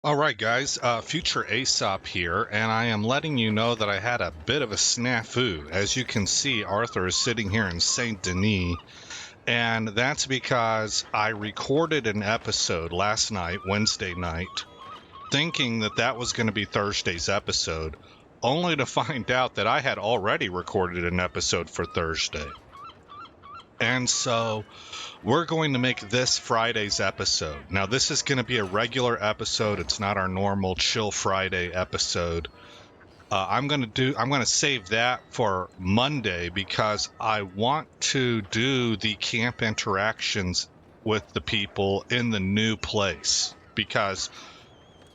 All right, guys, future Aesop here, and I am letting you know that I had a bit of a snafu. As you can see, Arthur is sitting here in Saint Denis, and that's because I recorded an episode last night, Wednesday night, thinking that that was going to be Thursday's episode, only to find out that I had already recorded an episode for Thursday. And so we're going to make this Friday's episode. Now, this is going to be a regular episode. It's not our normal Chill Friday episode. I'm going to save that for Monday because I want to do the camp interactions with the people in the new place. Because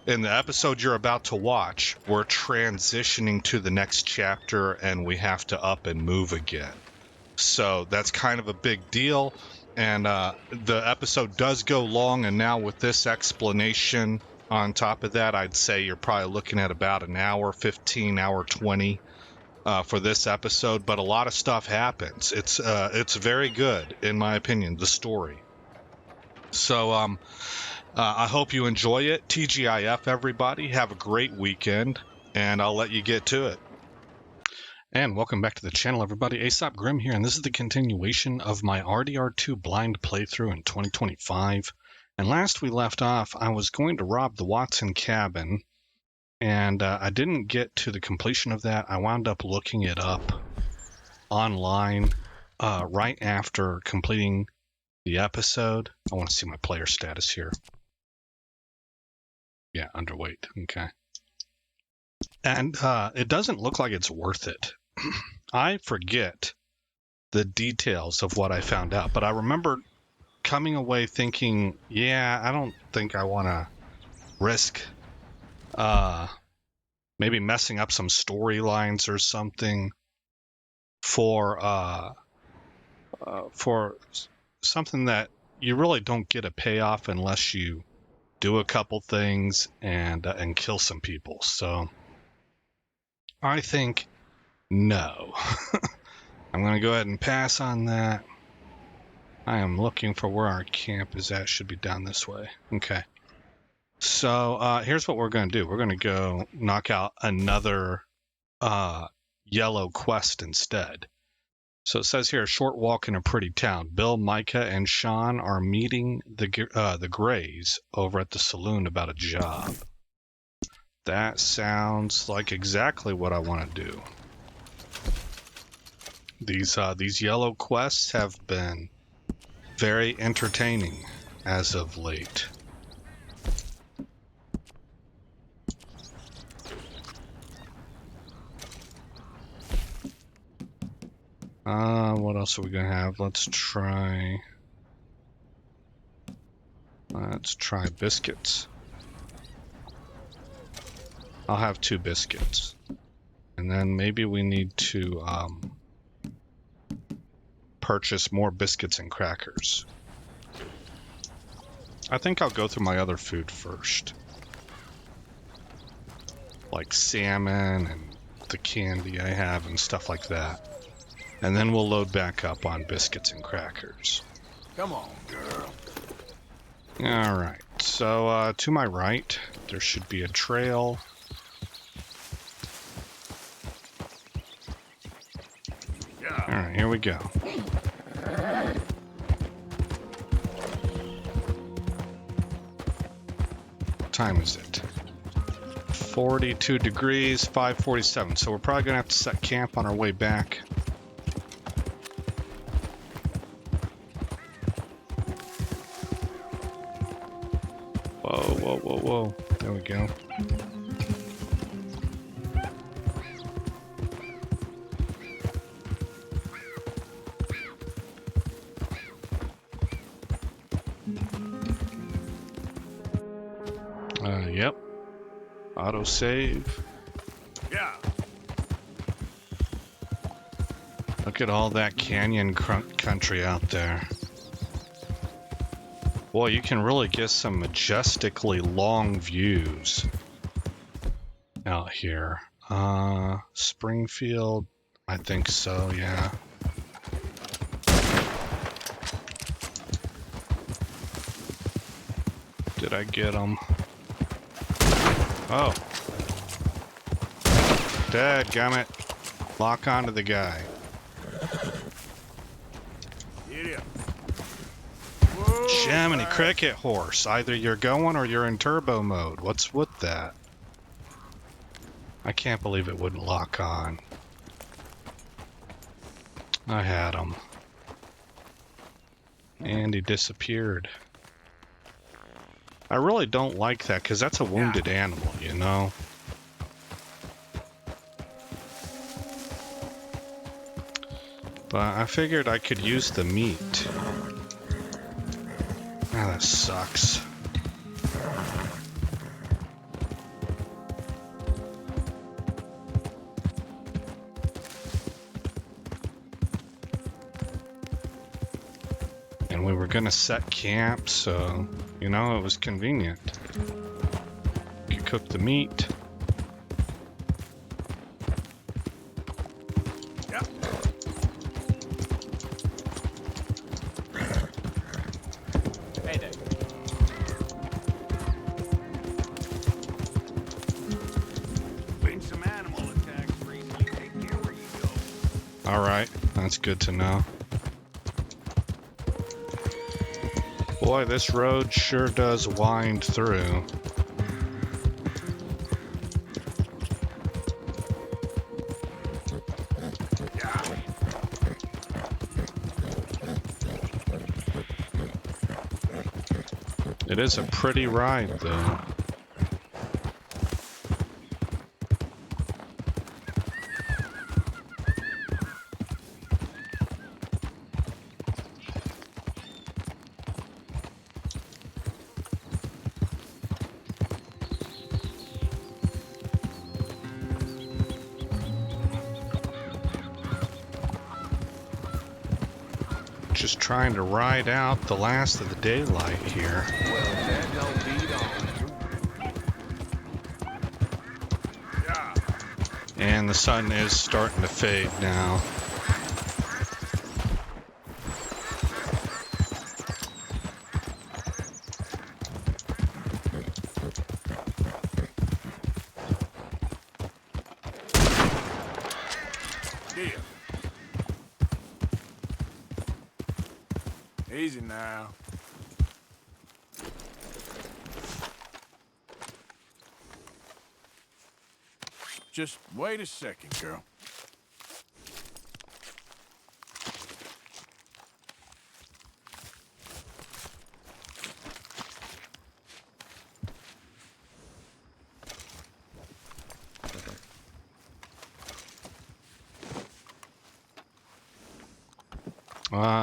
in the episode you're about to watch, we're transitioning to the next chapter and we have to up and move again. So that's kind of a big deal. And the episode does go long. And now with this explanation on top of that, I'd say you're probably looking at about an hour, 15, hour 20 for this episode. But a lot of stuff happens. It's very good, in my opinion, the story. So I hope you enjoy it. TGIF, everybody. Have a great weekend. And I'll let you get to it. And welcome back to the channel, everybody. Aesop Grim here, and this is the continuation of my RDR2 blind playthrough in 2025. And last we left off, I was going to rob the Watson cabin, and I didn't get to the completion of that. I wound up looking it up online right after completing the episode. I want to see my player status here. Yeah, underweight. Okay. And it doesn't look like it's worth it. I forget the details of what I found out, but I remember coming away thinking, yeah, I don't think I want to risk maybe messing up some storylines or something for something that you really don't get a payoff unless you do a couple things and kill some people. So I think no. I'm going to go ahead and pass on that. I am looking for where our camp is at. Should be down this way. Okay. So here's what we're going to do. We're going to go knock out another yellow quest instead. So it says here, a short walk in a pretty town. Bill, Micah, and Sean are meeting the Grays over at the saloon about a job. That sounds like exactly what I want to do. These yellow quests have been very entertaining as of late. What else are we gonna have? Let's try biscuits. I'll have 2 biscuits. And then maybe we need to purchase more biscuits and crackers. I think I'll go through my other food first. Like salmon and the candy I have and stuff like that. And then we'll load back up on biscuits and crackers. Come on, girl. Alright, so to my right, there should be a trail. Alright, here we go. What time is it? 42 degrees, 5:47. So we're probably going to have to set camp on our way back. Whoa, whoa, whoa, whoa. There we go. Yep. Auto save. Yeah. Look at all that canyon country out there. Boy, you can really get some majestically long views out here. Springfield, I think so, yeah. Did I get them? Oh. Dadgummit. Lock onto the guy. Get him. Jiminy cricket horse. Either you're going or you're in turbo mode. What's with that? I can't believe it wouldn't lock on. I had him. And he disappeared. I really don't like that, because that's a wounded animal, you know? But I figured I could use the meat. Ah, that sucks. And we were gonna set camp, so, you know, it was convenient. Could cook the meat. Yep. Hey there. Been some animal attacks recently. Take care where you go. Alright, that's good to know. Boy, this road sure does wind through. It is a pretty ride, though. Just trying to ride out the last of the daylight here. Well, that don't beat on. Yeah. And the sun is starting to fade now. Yeah. Easy now. Just wait a second, girl.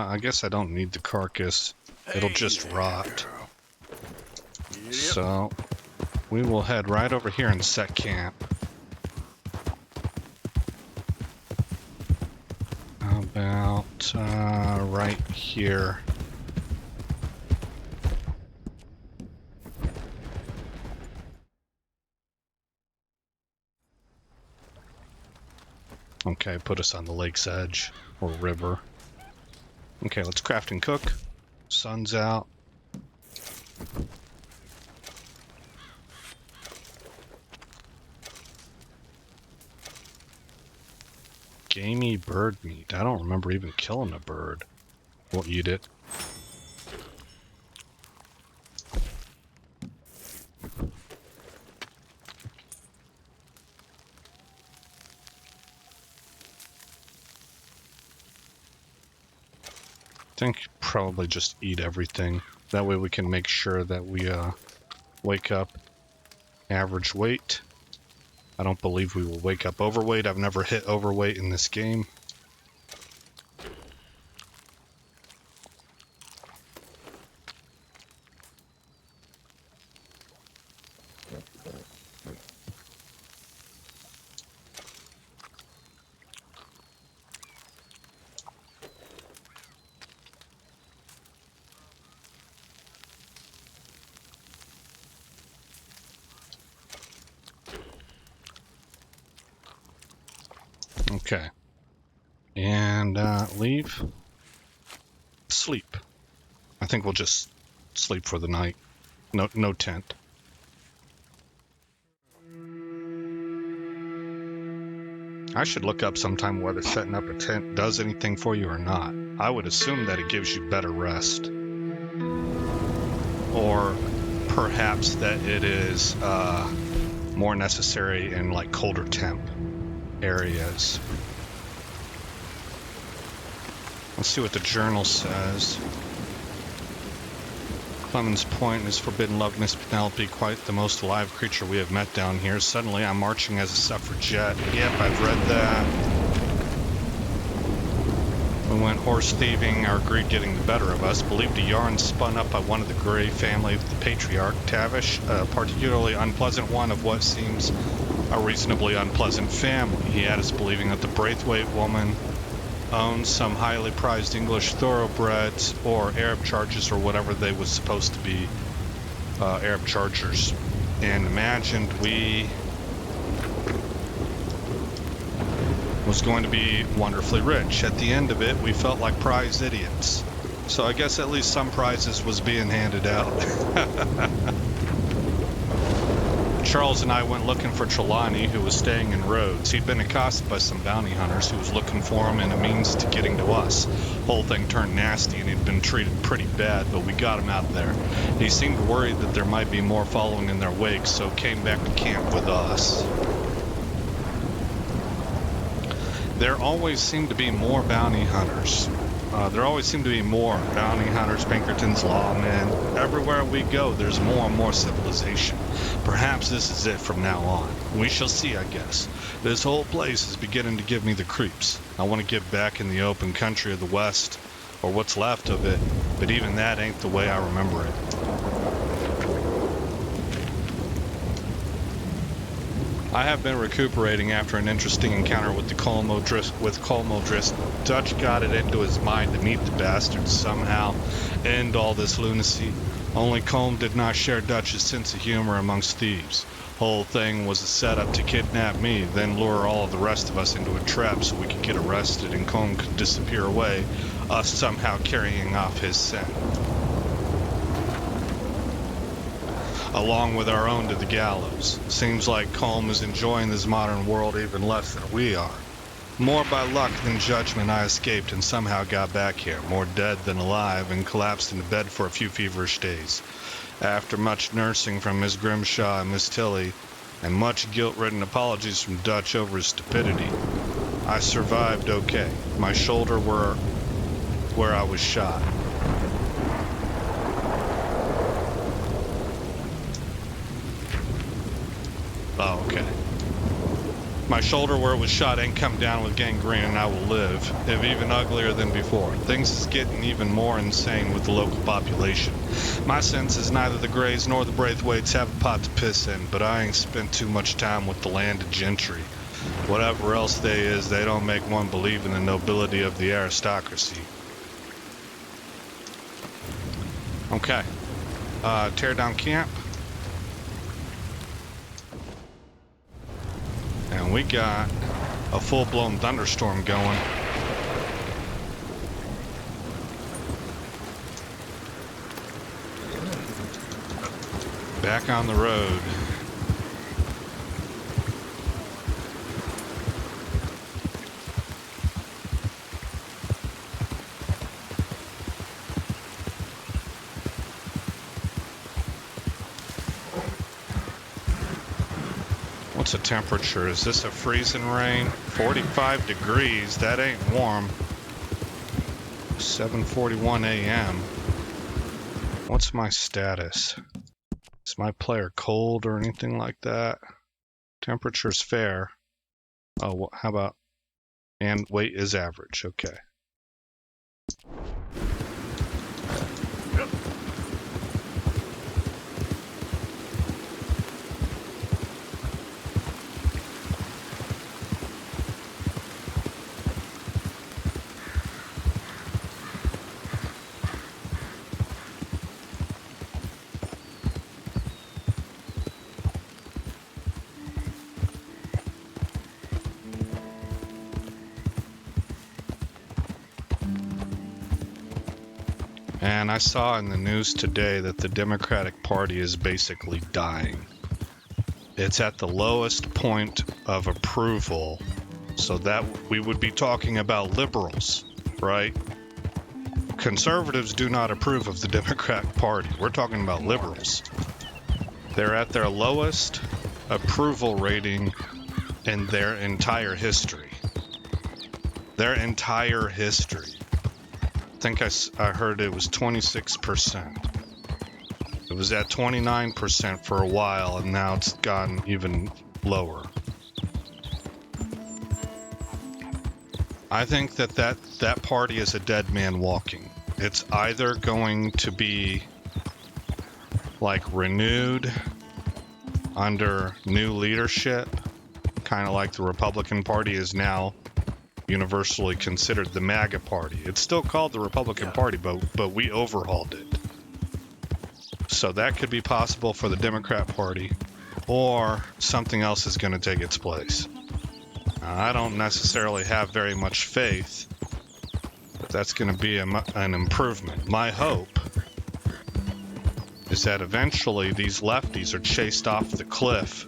I guess I don't need the carcass. It'll just Hey rot. there, girl. Yep. So, we will head right over here and set camp. How about right here? Okay, put us on the lake's edge, or river. Okay, let's craft and cook. Sun's out. Gamey bird meat. I don't remember even killing a bird. We'll eat it. I think probably just eat everything. That way we can make sure that we wake up average weight. I don't believe we will wake up overweight. I've never hit overweight in this game. Okay. And leave. Sleep. I think we'll just sleep for the night. No tent. I should look up sometime whether setting up a tent does anything for you or not. I would assume that it gives you better rest. Or perhaps that it is more necessary in like colder temp areas. Let's see what the journal says. Clemens Point is forbidden love, Miss Penelope, quite the most alive creature we have met down here. Suddenly I'm marching as a suffragette. Yep, I've read that. We went horse thieving, our greed getting the better of us. Believed a yarn spun up by one of the Grey family of the patriarch, Tavish, a particularly unpleasant one of what seems a reasonably unpleasant family. He had us believing that the Braithwaite woman owned some highly prized English thoroughbreds or Arab chargers or whatever they was supposed to be, Arab chargers, and imagined we was going to be wonderfully rich. At the end of it, we felt like prize idiots. So I guess at least some prizes was being handed out. Charles and I went looking for Trelawney, who was staying in Rhodes. He'd been accosted by some bounty hunters who was looking for him and a means to getting to us. Whole thing turned nasty and he'd been treated pretty bad, but we got him out of there. He seemed worried that there might be more following in their wake, so came back to camp with us. There always seemed to be more bounty hunters. There always seem to be more bounty hunters, Pinkertons, lawmen. Everywhere we go, there's more and more civilization. Perhaps this is it from now on. We shall see, I guess. This whole place is beginning to give me the creeps. I want to get back in the open country of the West, or what's left of it, but even that ain't the way I remember it. I have been recuperating after an interesting encounter with the Colmodris. Dutch got it into his mind to meet the bastards somehow, end all this lunacy. Only Colm did not share Dutch's sense of humor amongst thieves. Whole thing was a setup to kidnap me, then lure all of the rest of us into a trap so we could get arrested and Colm could disappear away, us somehow carrying off his scent, along with our own to the gallows. Seems like Colm is enjoying this modern world even less than we are. More by luck than judgment I escaped and somehow got back here, more dead than alive, and collapsed into bed for a few feverish days. After much nursing from Miss Grimshaw and Miss Tilly, and much guilt-ridden apologies from Dutch over his stupidity, I survived okay. My shoulder where I was shot. Oh, okay. My shoulder where it was shot ain't come down with gangrene and I will live, if even uglier than before. Things is getting even more insane with the local population. My sense is neither the Greys nor the Braithwaites have a pot to piss in, but I ain't spent too much time with the landed gentry. Whatever else they is, they don't make one believe in the nobility of the aristocracy. Okay. Tear down camp. And we got a full-blown thunderstorm going. Back on the road. What's the temperature? Is this a freezing rain? 45 degrees. That ain't warm. 7:41 a.m. What's my status? Is my player cold or anything like that? Temperature's fair. Oh, how about... And weight is average. Okay. And I saw in the news today that the Democratic Party is basically dying. It's at the lowest point of approval So that we would be talking about liberals, right? Conservatives do not approve of the Democratic Party. We're talking about liberals. They're at their lowest approval rating in their entire history. Their entire history. I think I heard it was 26%. It was at 29% for a while, and now it's gone even lower. I think that party is a dead man walking. It's either going to be like renewed under new leadership, kind of like the Republican Party is now universally considered the MAGA Party. It's still called the Republican Party, but we overhauled it. So that could be possible for the Democrat Party, or something else is going to take its place. I don't necessarily have very much faith that that's going to be an improvement. My hope is that eventually these lefties are chased off the cliff,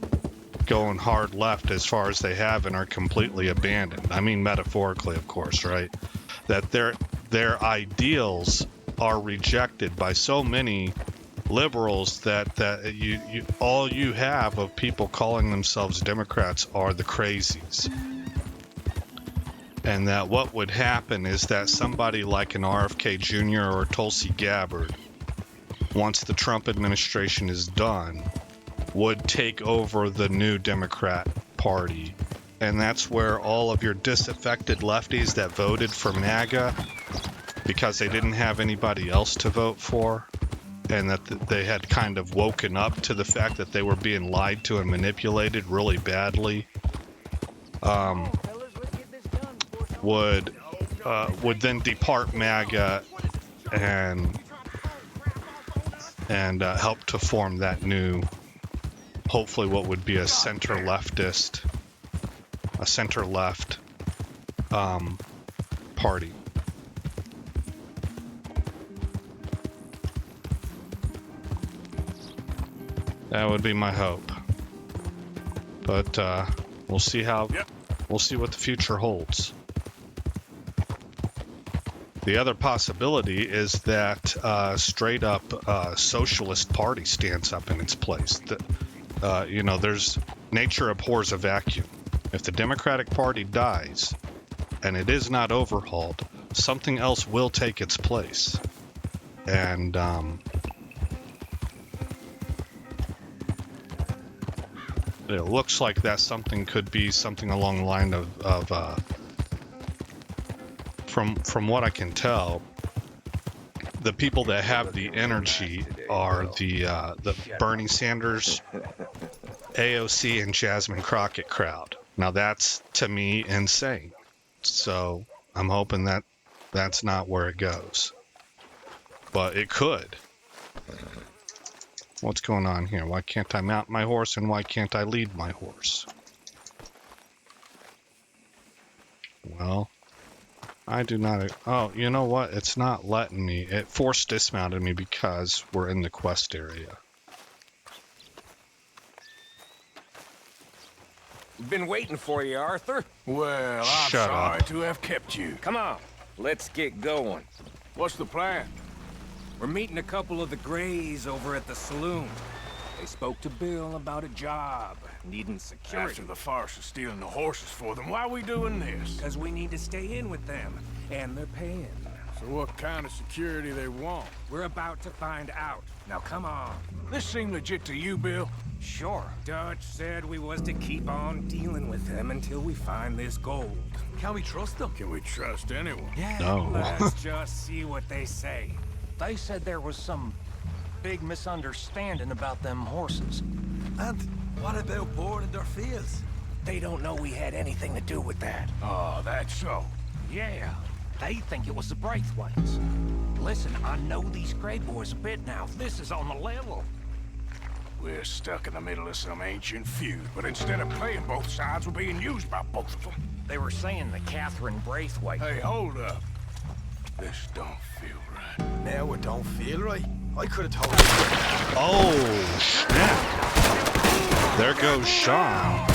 going hard left as far as they have, and are completely abandoned. I mean metaphorically, of course, right? That their ideals are rejected by so many liberals that you all you have of people calling themselves Democrats are the crazies. And that what would happen is that somebody like an RFK Jr. or Tulsi Gabbard, once the Trump administration is done, would take over the new Democrat Party. And that's where all of your disaffected lefties that voted for MAGA because they didn't have anybody else to vote for, and that they had kind of woken up to the fact that they were being lied to and manipulated really badly, would then depart MAGA and help to form that new, hopefully what would be a center left party. That would be my hope. But we'll see what the future holds. The other possibility is that straight up socialist party stands up in its place. There's nature abhors a vacuum. If the Democratic Party dies and it is not overhauled, something else will take its place. And it looks like that something could be something along the line of from what I can tell, the people that have the energy are the Bernie Sanders, AOC, and Jasmine Crockett crowd. Now that's, to me, insane. So I'm hoping that that's not where it goes. But it could. What's going on here? Why can't I mount my horse, and why can't I lead my horse? Well, I do not... Oh, you know what? It's not letting me. It forced dismounted me because we're in the quest area. Been waiting for you, Arthur. Well, I'm Shut sorry up. to have kept you. Come on, let's get going. What's the plan? We're meeting a couple of the Greys over at the saloon. They spoke to Bill about a job, needing security. After the farce of stealing the horses for them, why are we doing this? Because we need to stay in with them, and they're paying. So what kind of security they want? We're about to find out. Now come on. This seem legit to you, Bill? Sure. Dutch said we was to keep on dealing with them until we find this gold. Can we trust them? Can we trust anyone? Yeah, No. let's just see what they say. They said there was some big misunderstanding about them horses. And what about boarding their fields? They don't know we had anything to do with that. Oh, that's so. Yeah, they think it was the Braithwaites. Listen, I know these Grey boys a bit now. This is on the level. We're stuck in the middle of some ancient feud, but instead of playing both sides, we're being used by both of them. They were saying that Catherine Braithwaite... Hey, hold up. This don't feel right. Now it don't feel right. I could have told you. Oh, snap. There goes Sean.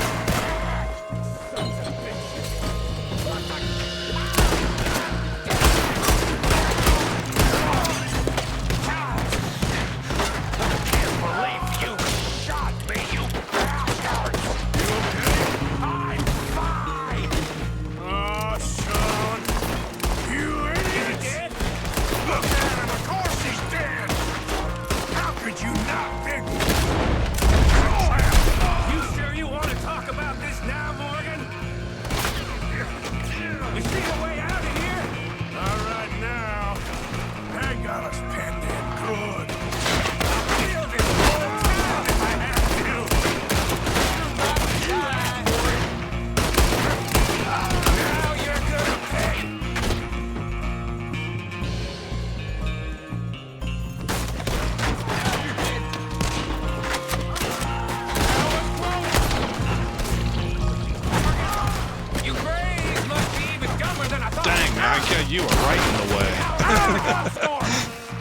in the way.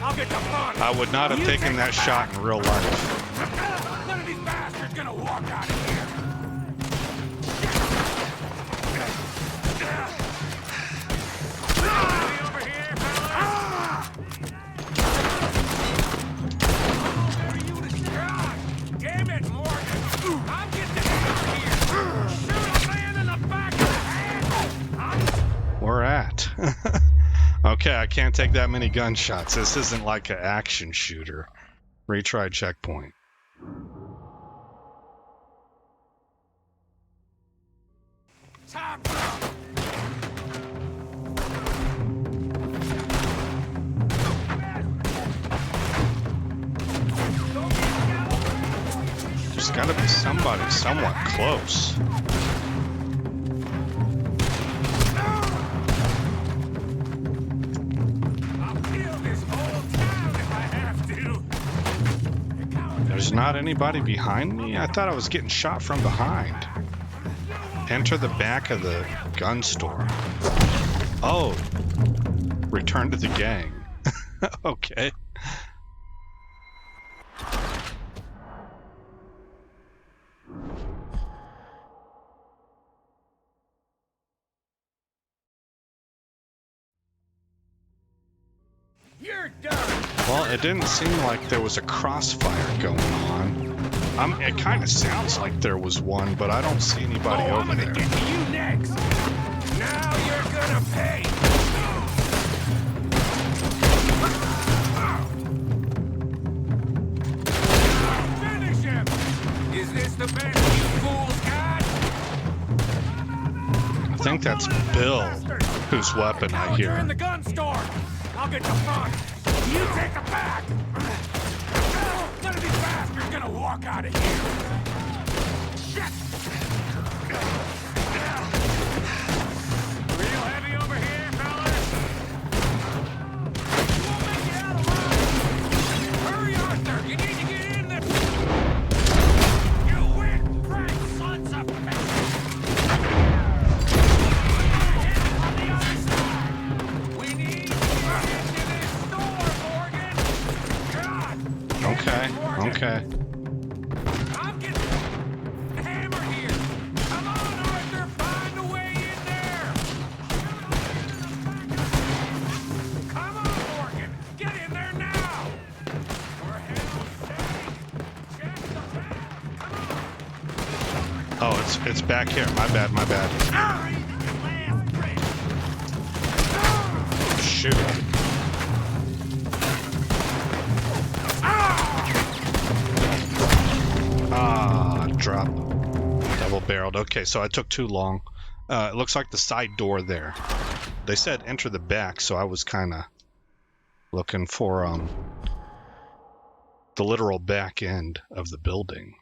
I'll get the front. I would not have taken that shot in real life. None of these bastards gonna walk out of here. Over here, fellas. Damn it, Morgan. I'm getting out of here. Shoot a man in the back of the head. We're at. Okay, I can't take that many gunshots. This isn't like an action shooter. Retry checkpoint. Time up. There's gotta be somebody somewhat close. There's not anybody behind me? I thought I was getting shot from behind. Enter the back of the gun store. Oh. Return to the gang. Okay. You're done. Well, it didn't seem like there was a crossfire going on. It kind of sounds like there was one, but I don't see anybody I'm over gonna there. get to you next. Now you're gonna pay. Finish him. Is this the best you fools got? I think that's Bill, whose weapon I You're in hear. the gun store. I'll get the front. You take the back. None of these bastards gonna walk out of here. Shit. Real heavy over here, fellas. You won't make it out alive. Hurry, Arthur. You need to get in there. You win, Frank, sons of bitches. On the other side. We need to get into this store, Morgan. God. Okay, okay. I'm getting hammered here. Come on, Arthur, find a way in there. Come on, Morgan, get in there now. For hell's sake, check the back. Come on. Oh, it's back here. My bad, my bad. Shoot. Ah, drop. Double barreled. Okay, so I took too long. It looks like the side door there. They said enter the back, so I was kind of looking for the literal back end of the building.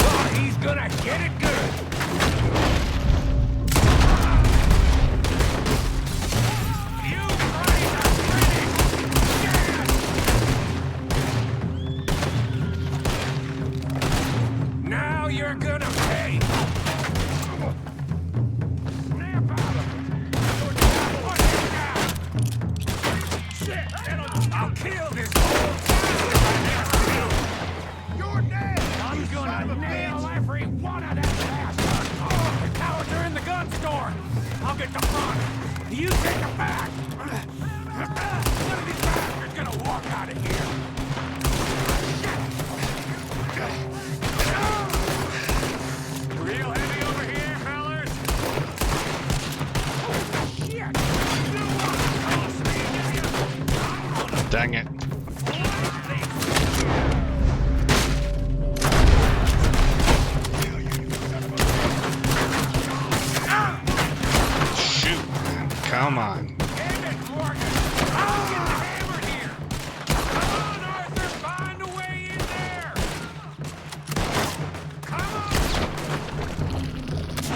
Oh, he's gonna get it good. You guys are finished. Now you're gonna pay. Snap out of it. Shit, I'll kill this whole town if I have to. You're dead. I'm gonna nail every one of them bastards. Oh, the cowards are in the gun store. I'll get the front. You take the back. None of these bastards gonna walk out of here. Real heavy over here, fellas. Oh, shit. You wanna toss me, do you? Dang it. Shoot, man. Come on. Damn it, Morgan! I'm getting hammered here! Come on, Arthur! Find a way in there! Come on!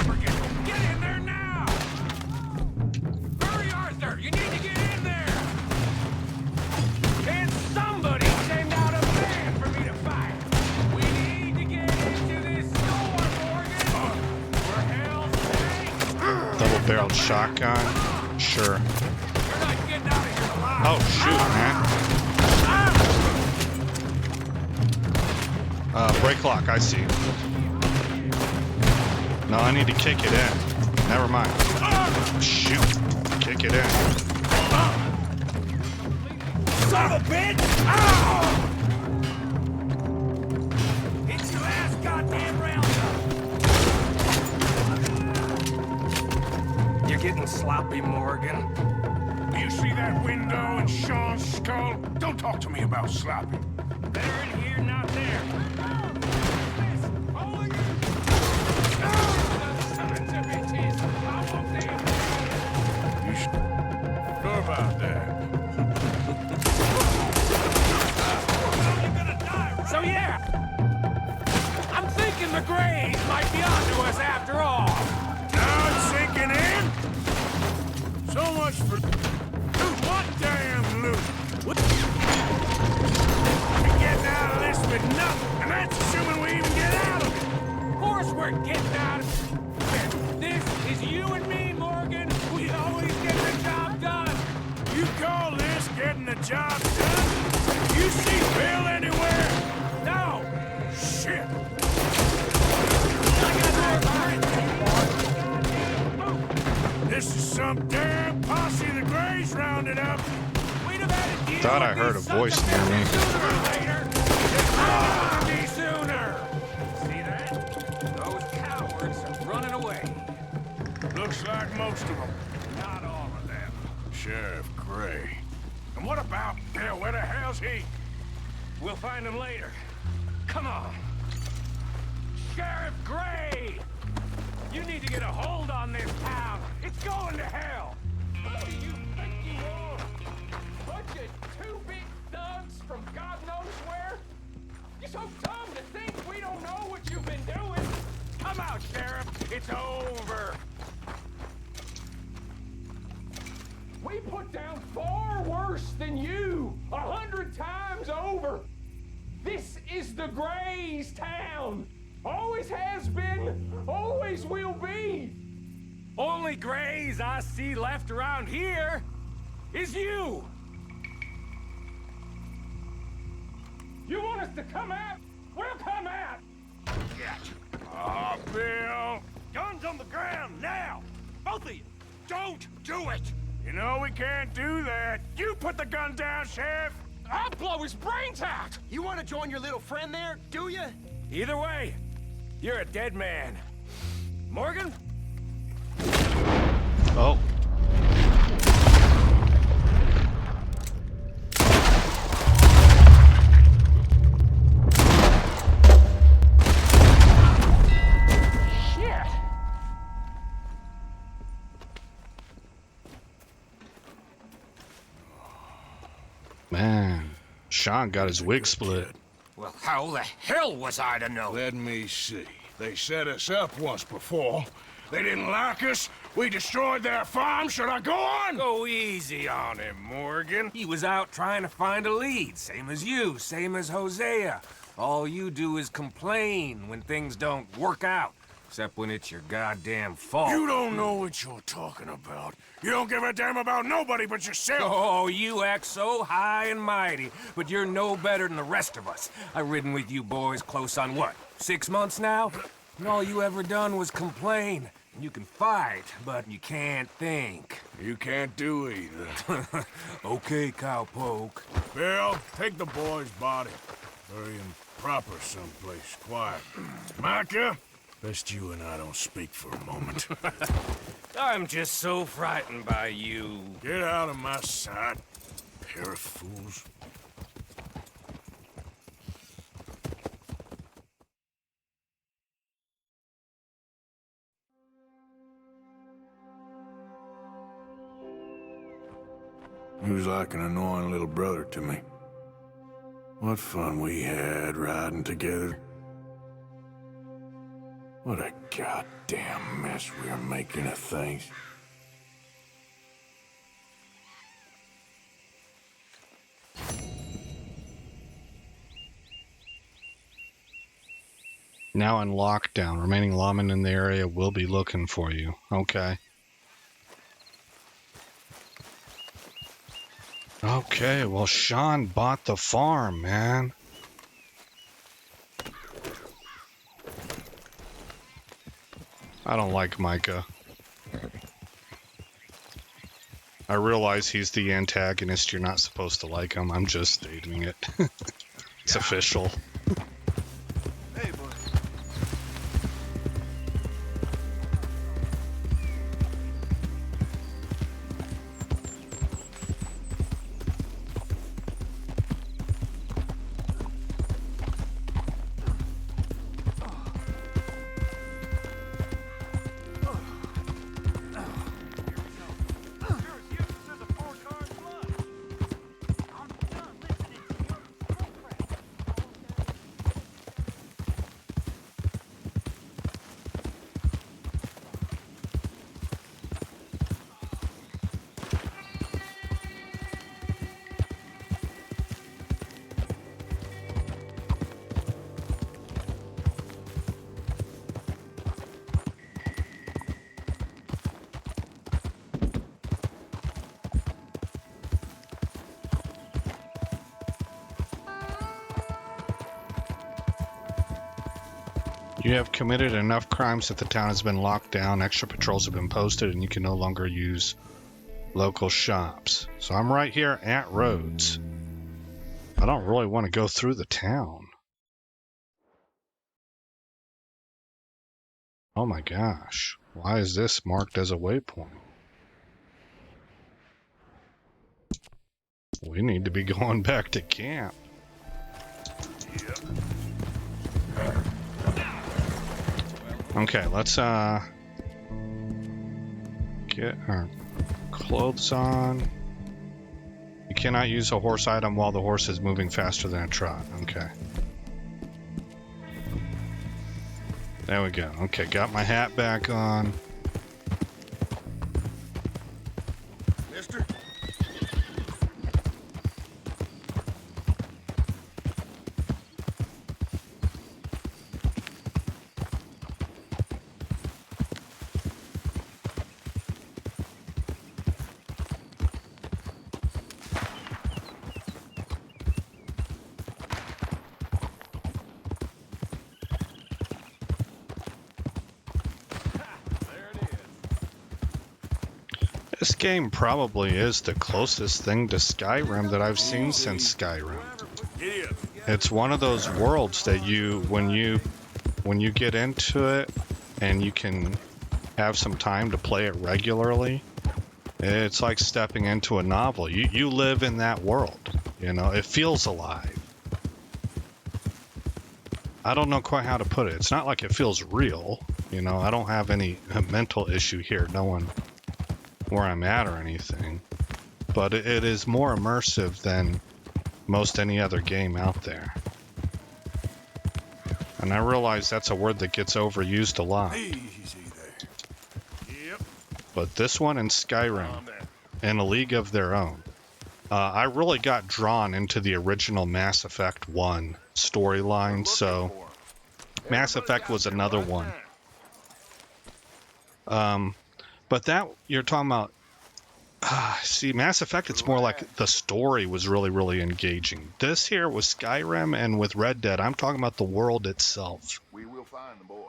Morgan, get in there now! Hurry, Arthur! You need to get in there! Can somebody send out a man for me to fight? We need to get into this store, Morgan! Barreled shotgun? Sure. You're not getting out of here alive. Oh, shoot, man. Brake lock, I see. No, I need to kick it in. Never mind. Shoot. Kick it in. Son of a bitch! Ow! Hit your ass, goddamn round. You're getting sloppy, Morgan. You see that window and Sean's skull? Don't talk to me about sloppy. Better in here, not there. You sure about that? So yeah, I'm thinking the Greys might be onto us after all. Now it's sinking in? So much for what damn loot? What? We're getting out of this with nothing, and that's assuming we even get out of it. Of course we're getting out of it. This is you and me, Morgan. We always get the job done. You call this getting the job done? You see Bill anywhere? No. Shit. This is some damn posse the Greys rounded up. We'd have had a deal Thought I with heard these a voice sons of near me. bitches Sooner or later. It's gonna be sooner. See that? Those cowards are running away. Looks like most of them. Not all of them. Sheriff Gray. And what about Bill? Where the hell's he? We'll find him later. Come on. Sheriff Gray! You need to get a hold on this town. It's going to hell. What do you think you are? Bunch of two big thugs from God knows where? You're so dumb to think we don't know what you've been doing. Come out, Sheriff. It's over. We put down far worse than you, 100 times over. This is the Greys' town. Always has been, always will be. Only Greys I see left around here is you. You want us to come out? We'll come out. Oh, Bill. Guns on the ground, now. Both of you. Don't do it. You know we can't do that. You put the gun down, Sheriff. I'll blow his brains out. You want to join your little friend there, do you? Either way, you're a dead man. Morgan? Oh. Shit. Man, Sean got his wig split. Well, how the hell was I to know? Let me see. They set us up once before. They didn't like us. We destroyed their farm. Should I go on? Go easy on him, Morgan. He was out trying to find a lead, same as you, same as Hosea. All you do is complain when things don't work out, except when it's your goddamn fault. You don't know what you're talking about. You don't give a damn about nobody but yourself. Oh, you act so high and mighty, but you're no better than the rest of us. I've ridden with you boys close on what, 6 months now? And all you ever done was complain. You can fight, but you can't think. You can't do either. Okay, cowpoke. Bill, take the boy's body. Bury him proper someplace, quiet. Micah, best you and I don't speak for a moment. I'm just so frightened by you. Get out of my sight, pair of fools. He was like an annoying little brother to me. What fun we had riding together. What a goddamn mess we're making of things. Now in lockdown. Remaining lawmen in the area will be looking for you. Okay. Okay, well, Sean bought the farm, man. I don't like Micah. I realize he's the antagonist. You're not supposed to like him. I'm just stating it. It's official. Hey, boy. You have committed enough crimes that the town has been locked down, extra patrols have been posted, and you can no longer use local shops. So I'm right here at Rhodes. I don't really want to go through the town. Oh my gosh. Why is this marked as a waypoint? We need to be going back to camp. Okay, let's get our clothes on. You cannot use a horse item while the horse is moving faster than a trot. Okay. There we go. Okay, got my hat back on. Mister? This game probably is the closest thing to Skyrim that I've seen since Skyrim. It's one of those worlds that when you get into it and you can have some time to play it regularly, it's like stepping into a novel. You live in that world, you know, it feels alive. I don't know quite how to put it. It's not like it feels real, you know, I don't have any mental issue here, no one where I'm at or anything, but it is more immersive than most any other game out there. And I realize that's a word that gets overused a lot. Easy there. Yep. But this one and Skyrim, in a league of their own. I really got drawn into the original Mass Effect 1 storyline, so Mass Effect was another one. But that, you're talking about, see, Mass Effect, it's more like the story was really, really engaging. This here with Skyrim and with Red Dead, I'm talking about the world itself. We will find the boy.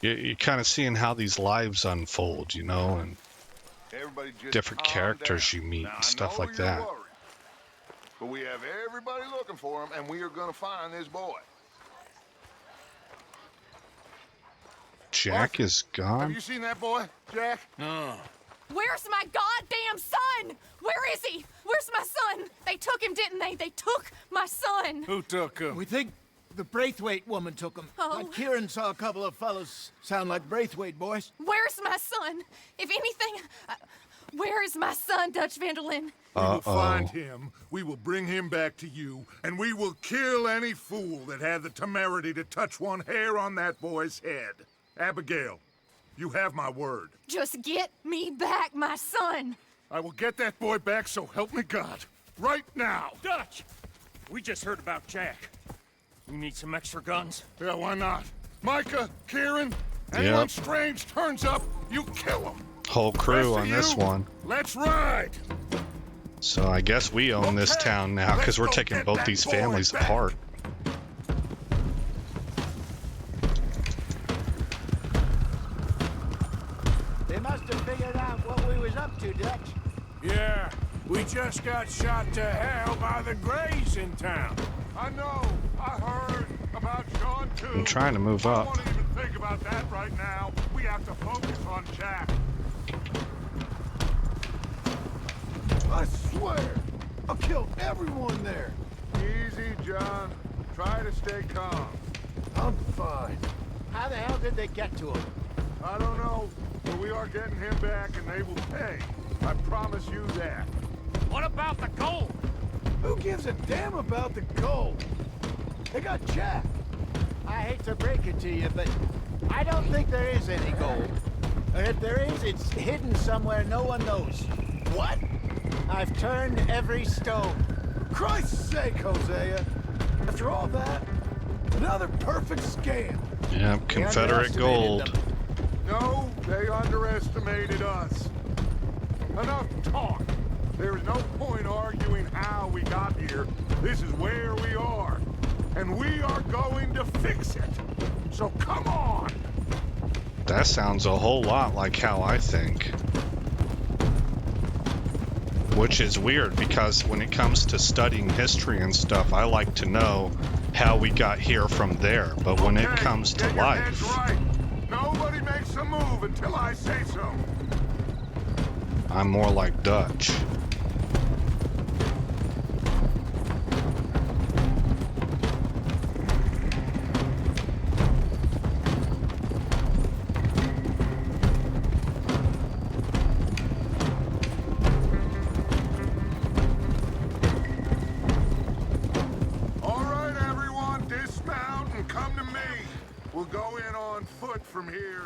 You're kind of seeing how these lives unfold, you know, and Everybody just different calm characters down. you meet Now, and stuff I know like you're that. worried, but we have everybody looking for him, and we are going to find this boy. Jack is Have gone? you seen that boy, Jack? Where's my goddamn son? Where is he? Where's my son? They took him, didn't they? They took my son. Who took him? We think the Braithwaite woman took him. Oh. But Kieran saw a couple of fellows sound like Braithwaite boys. Where's my son? If anything, where is my son, Dutch Vanderlyn? We will find Uh-oh. him, we will bring him back to you, and we will kill any fool that had the temerity to touch one hair on that boy's head. Abigail, you have my word. Just get me back, my son. I will get that boy back, so help me God. Right now. Dutch! We just heard about Jack. You need some extra guns? Yeah, why not? Micah, Kieran, anyone Yep. strange turns up, you kill him. whole crew Rest of on this you, one. Let's ride. So I guess we own this Okay, town now because we're let's go taking get both that these boy families back. apart. They must have figured out what we was up to, Dutch. Yeah, we just got shot to hell by the Greys in town. I know. I heard about Sean too. I'm trying to move I up. don't want to even think about that right now. We have to focus on Jack. I swear, I'll kill everyone there. Easy, John. Try to stay calm. I'm fine. How the hell did they get to him? I don't know, but we are getting him back and they will pay. I promise you that. What about the gold? Who gives a damn about the gold? They got Jack. I hate to break it to you, but I don't think there is any gold. And if there is, it's hidden somewhere no one knows. What? I've turned every stone. Christ's sake, Hosea. After all that, another perfect scam. Yep, They Confederate underestimated gold. them. No, they underestimated us. Enough talk. There is no point arguing how we got here. This is where we are. And we are going to fix it. So come on! That sounds a whole lot like how I think. Which is weird because when it comes to studying history and stuff, I like to know how we got here from there. But when it Okay, comes to get your heads life, right. Nobody makes a move until I say so. I'm more like Dutch. All right, everyone, dismount and come to me. We'll go in on foot from here.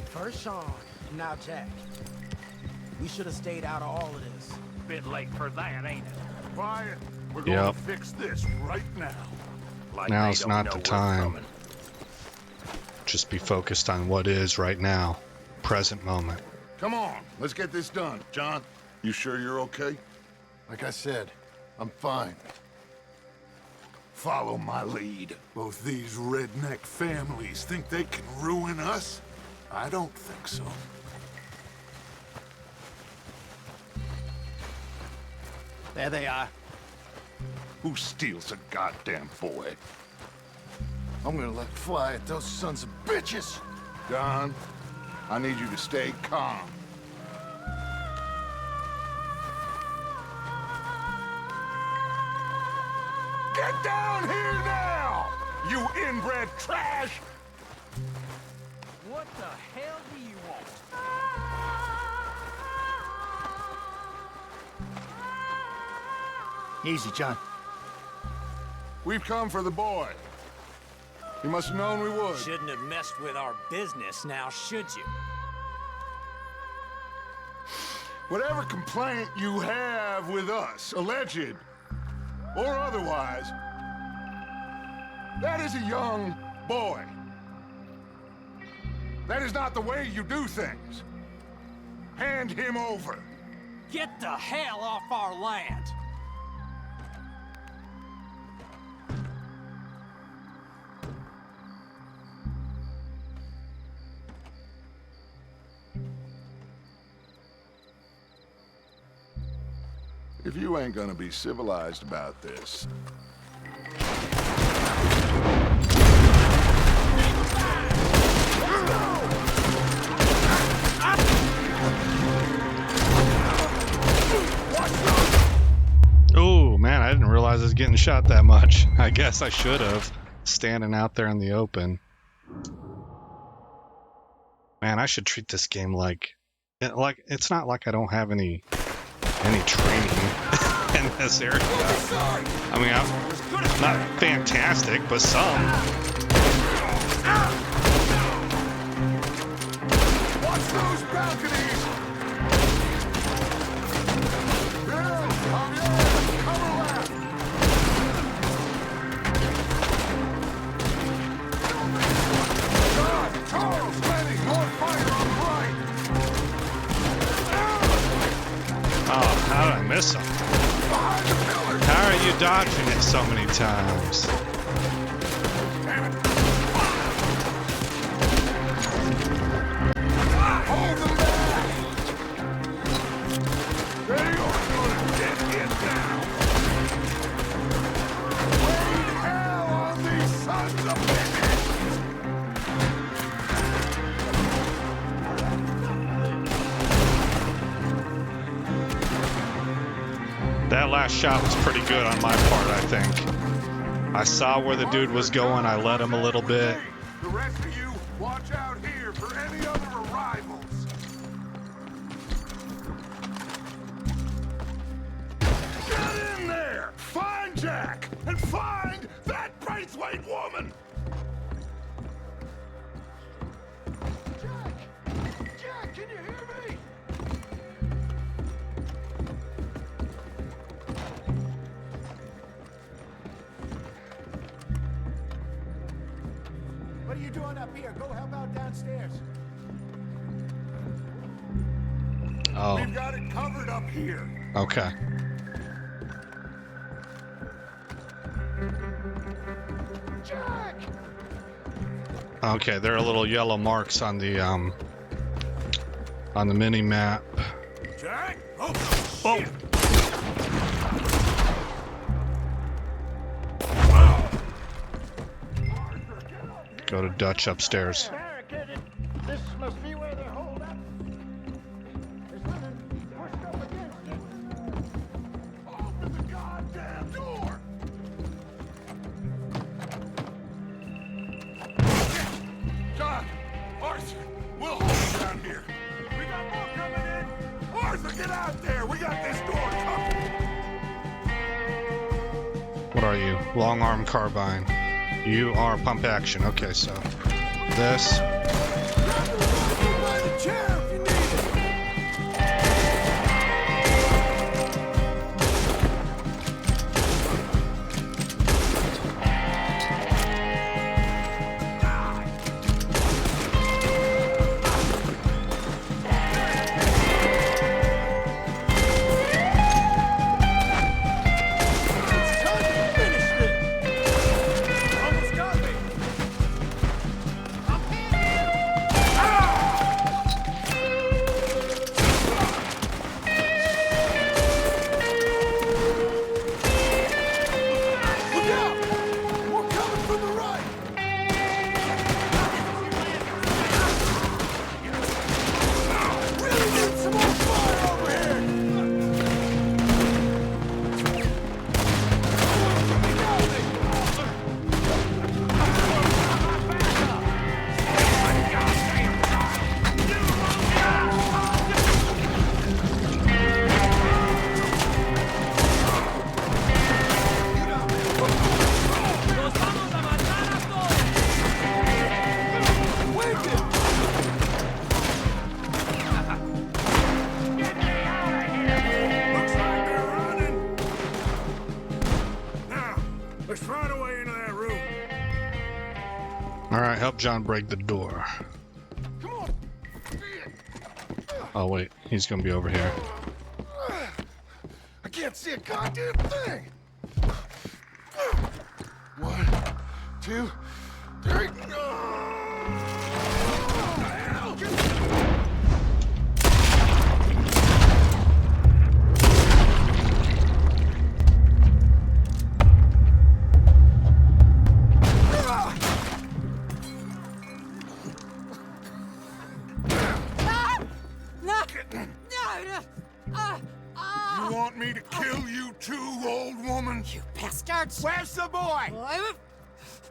First Sean, now Jack. We should have stayed out of all of this. Bit late for that, ain't it? Quiet. We're going Yep. to fix this right now. Like Now's they don't not know the we're time. coming. Just be focused on what is right now, present moment. Come on, let's get this done. John, you sure you're okay? Like I said, I'm fine. Follow my lead. Both these redneck families think they can ruin us? I don't think so. There they are. Who steals a goddamn boy? I'm gonna let fly at those sons of bitches. John, I need you to stay calm. Get down here now, you inbred trash! What the hell do you want? Easy, John. We've come for the boy. You must have known we would. Shouldn't have messed with our business now, should you? Whatever complaint you have with us, alleged or otherwise, that is a young boy. That is not the way you do things. Hand him over. Get the hell off our land! If you ain't gonna be civilized about this. Oh man, I didn't realize I was getting shot that much. I guess I should have, standing out there in the open. Man, I should treat this game like it's not like I don't have any training in this area. I mean, I'm not fantastic, but some. Watch those balconies! Bill, Javier, cover left! God, Charles, dodging it so many times. Hold them back! They are gonna get you down! Rain hell on these sons of bitches! That last shot was pretty good on my part, I think. I saw where the dude was going. I let him a little bit. The rest of you, watch out here for any other arrivals. Get in there! Find Jack! And find that Braithwaite woman! Jack! Jack, can you hear me? What are you doing up here? Go help out downstairs. Oh, We've got it covered up here. okay. Jack! Okay, there are little yellow marks on the mini map. Jack? Oh, Oh, go to Dutch upstairs. Barricaded. This must be where they're holed up. There's nothing pushed up against it. open the goddamn door! John, Arthur, we'll hold you down here. We got more coming in. Arthur, get out there. We got this door covered. What are you? Long arm carbine. You are pump action. Okay, so this. By the chair if you need it. It's time to finish this. Almost got me. Look out! More coming from the right. Really need some more fire over here. Looks like they're running. Now, let's find a way into that room. All right, help John break the door. Come on. Oh wait, he's gonna be over here. I can't see a goddamn thing. 1, 2, 3. No! No! No! You want me to kill you too, old woman? You bastards! Where's the boy?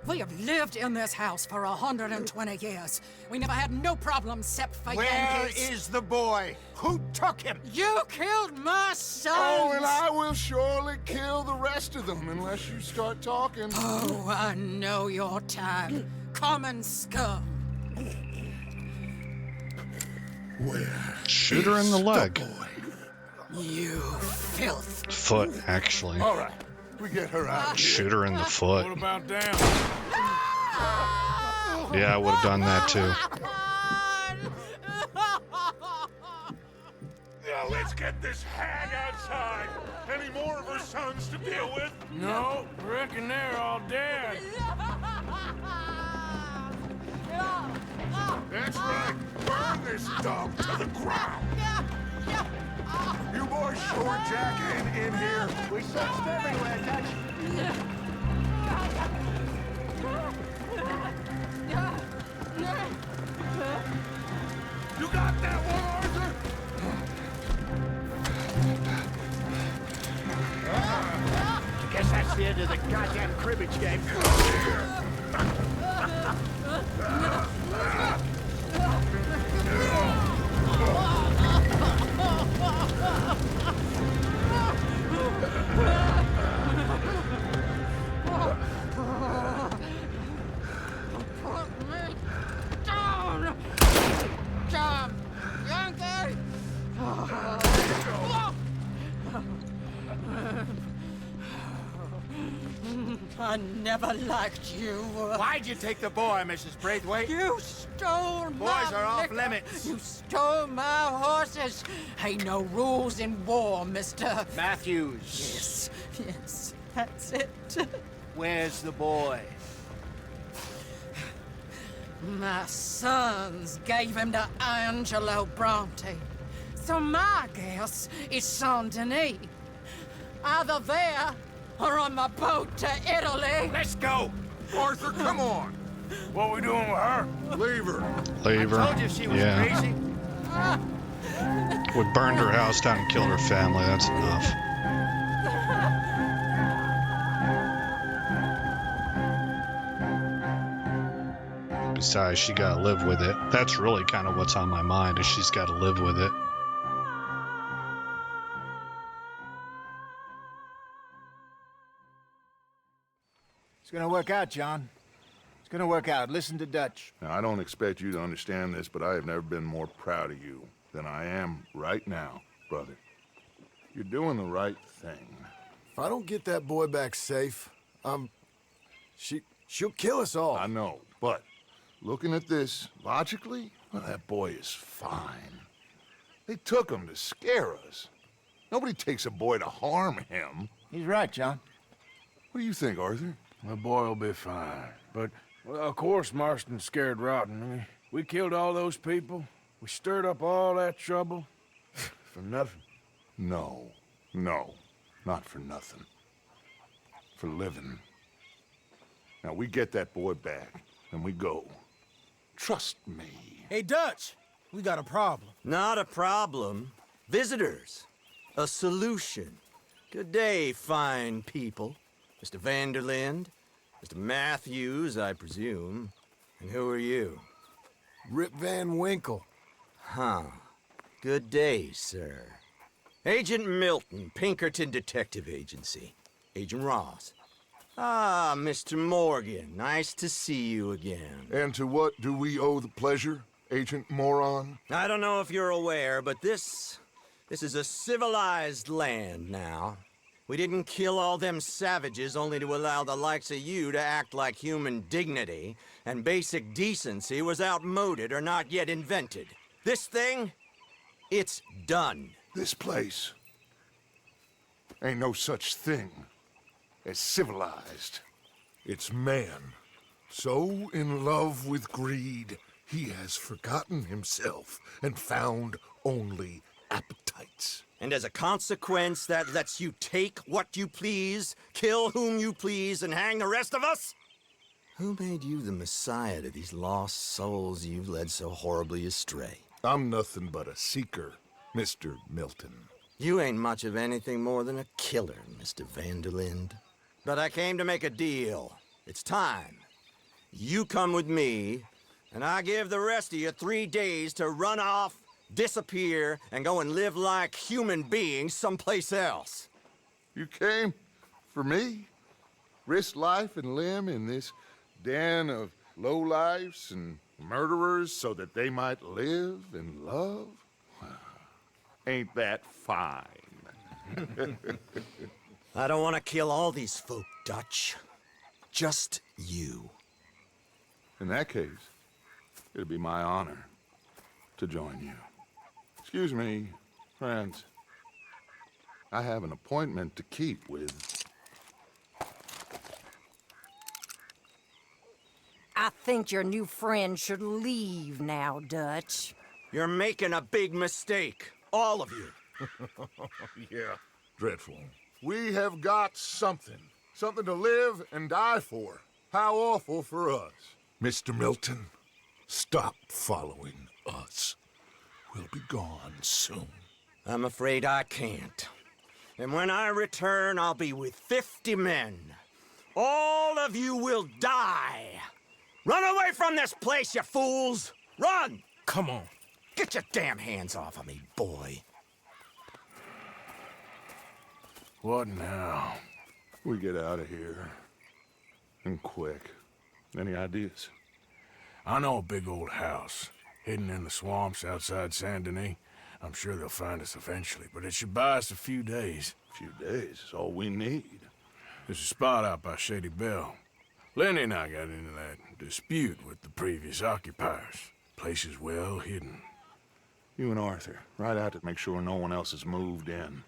We have lived in this house for 120 years. We never had no problems except for Where Yankees. is the boy? Who took him? You killed my son! Oh, and I will surely kill the rest of them unless you start talking. Oh, I know your type. Common scum. Where? Shoot her in the leg. Boy. You filth. Foot, actually. All right, we get her out. Shoot her in the foot. What about down? Yeah, I would have done that too. Now let's get this hag outside. Any more of her sons to deal with? No, reckon they're all dead. That's right. Burn this dump to the ground. You boys short jacking in here? We searched everywhere, Dutch. You got that one, Arthur? Guess that's the end of the goddamn cribbage game. I never liked you. Why'd you take the boy, Mrs. Braithwaite? You stole my Boys are off liquor. limits. You stole my horses. Ain't no rules in war, mister. Matthews. Yes, that's it. Where's the boy? My sons gave him to Angelo Bronte. So my guess is Saint-Denis. Either there or on my boat to Italy. Let's go. Arthur, come on. What we doing with her? Leave her. Leave her. Told you she was Yeah. crazy. We burned her house down and killed her family. That's enough. Besides, she gotta live with it. That's really kind of what's on my mind, is she's gotta live with it. It's gonna work out, John. It's gonna work out. Listen to Dutch. Now, I don't expect you to understand this, but I have never been more proud of you than I am right now, brother. You're doing the right thing. If I don't get that boy back safe, she'll kill us all. I know, but looking at this logically, well, that boy is fine. They took him to scare us. Nobody takes a boy to harm him. He's right, John. What do you think, Arthur? The boy will be fine. But, well, of course Marston's scared rotten. I mean, we killed all those people. We stirred up all that trouble. For nothing. No, not for nothing. For living. Now, we get that boy back, and we go. Trust me. Hey, Dutch, we got a problem. Not a problem. Visitors. A solution. Good day, fine people. Mr. Vanderlinde, Mr. Matthews, I presume. And who are you? Rip Van Winkle. Huh. Good day, sir. Agent Milton, Pinkerton Detective Agency. Agent Ross. Ah, Mr. Morgan, nice to see you again. And to what do we owe the pleasure, Agent Moron? I don't know if you're aware, but this is a civilized land now. We didn't kill all them savages only to allow the likes of you to act like human dignity, and basic decency was outmoded or not yet invented. This thing, it's done. This place ain't no such thing as civilized. It's man, so in love with greed, he has forgotten himself and found only appetites. And as a consequence, that lets you take what you please, kill whom you please, and hang the rest of us? Who made you the messiah to these lost souls you've led so horribly astray? I'm nothing but a seeker, Mr. Milton. You ain't much of anything more than a killer, Mr. Vanderlinde. But I came to make a deal. It's time. You come with me, and I give the rest of you 3 days to run off, disappear, and go and live like human beings someplace else. You came for me? Risk life and limb in this den of lowlifes and murderers so that they might live and love? Ain't that fine? I don't want to kill all these folk, Dutch. Just you. In that case, it'd be my honor to join you. Excuse me, friends. I have an appointment to keep with I think your new friend should leave now, Dutch. You're making a big mistake. All of you. Yeah, dreadful. We have got something. Something to live and die for. How awful for us. Mr. Milton, stop following us. We'll be gone soon. I'm afraid I can't. And when I return, I'll be with 50 men. All of you will die. Run away from this place, you fools! Run! Come on. Get your damn hands off of me, boy. What now? We get out of here. And quick. Any ideas? I know a big old house, hidden in the swamps outside Saint Denis. I'm sure they'll find us eventually, but it should buy us a few days. A few days is all we need. There's a spot out by Shady Bell. Linde and I got into that dispute with the previous occupiers. Place is well hidden. You and Arthur, ride out to make sure no one else has moved in.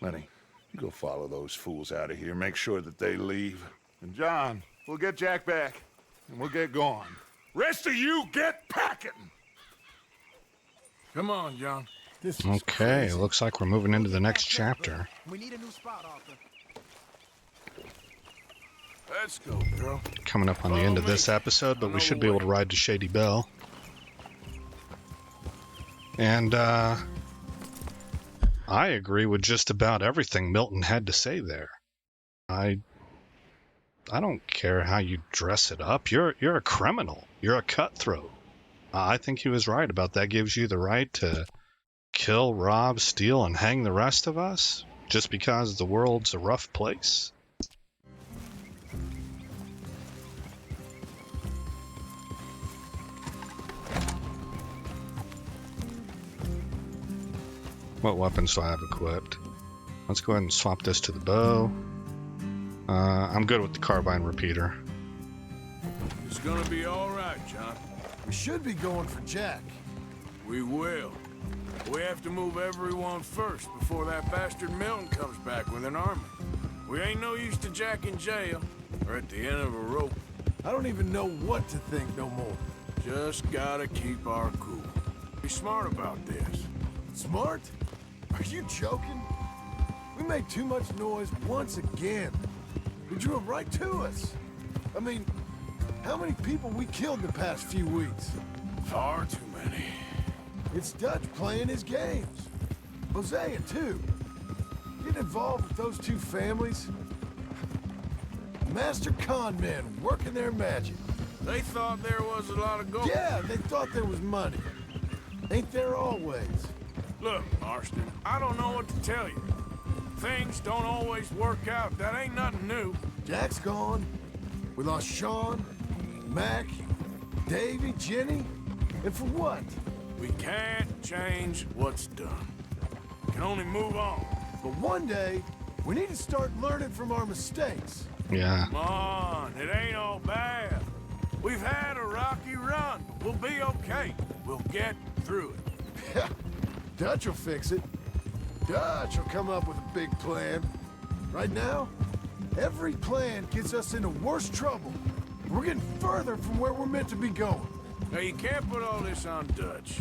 Lenny, you go follow those fools out of here. Make sure that they leave. And John, we'll get Jack back, and we'll get going. Rest of you, get packing! Come on, John. Okay, looks like we're moving into the next chapter. We need a new spot, Arthur. Let's go, girl. Coming up on the end of this episode, but we should be able to ride to Shady Bell. And, I agree with just about everything Milton had to say there. I don't care how you dress it up. You're a criminal. You're a cutthroat. I think he was right about that. Gives you the right to kill, rob, steal, and hang the rest of us just because the world's a rough place. What weapons do I have equipped? Let's go ahead and swap this to the bow. I'm good with the carbine repeater. It's gonna be all right, John. We should be going for Jack. We will. We have to move everyone first before that bastard Milton comes back with an army. We ain't no use to Jack in jail or at the end of a rope. I don't even know what to think no more. Just gotta keep our cool. Be smart about this. Smart? Are you joking? We made too much noise once again. We drew them right to us. I mean, how many people we killed the past few weeks? Far too many. It's Dutch playing his games. Hosea, too. Getting involved with those two families. Master con men working their magic. They thought there was a lot of gold. Yeah, they thought there was money. Ain't there always? Look, Marston, I don't know what to tell you. Things don't always work out. That ain't nothing new. Jack's gone. We lost Sean, Mac, Davy, Jenny. And for what? We can't change what's done. We can only move on. But one day, we need to start learning from our mistakes. Yeah. Come on, it ain't all bad. We've had a rocky run, but we'll be okay. We'll get through it. Dutch will fix it. Dutch will come up with a big plan. Right now, every plan gets us into worse trouble. We're getting further from where we're meant to be going. Now, you can't put all this on Dutch.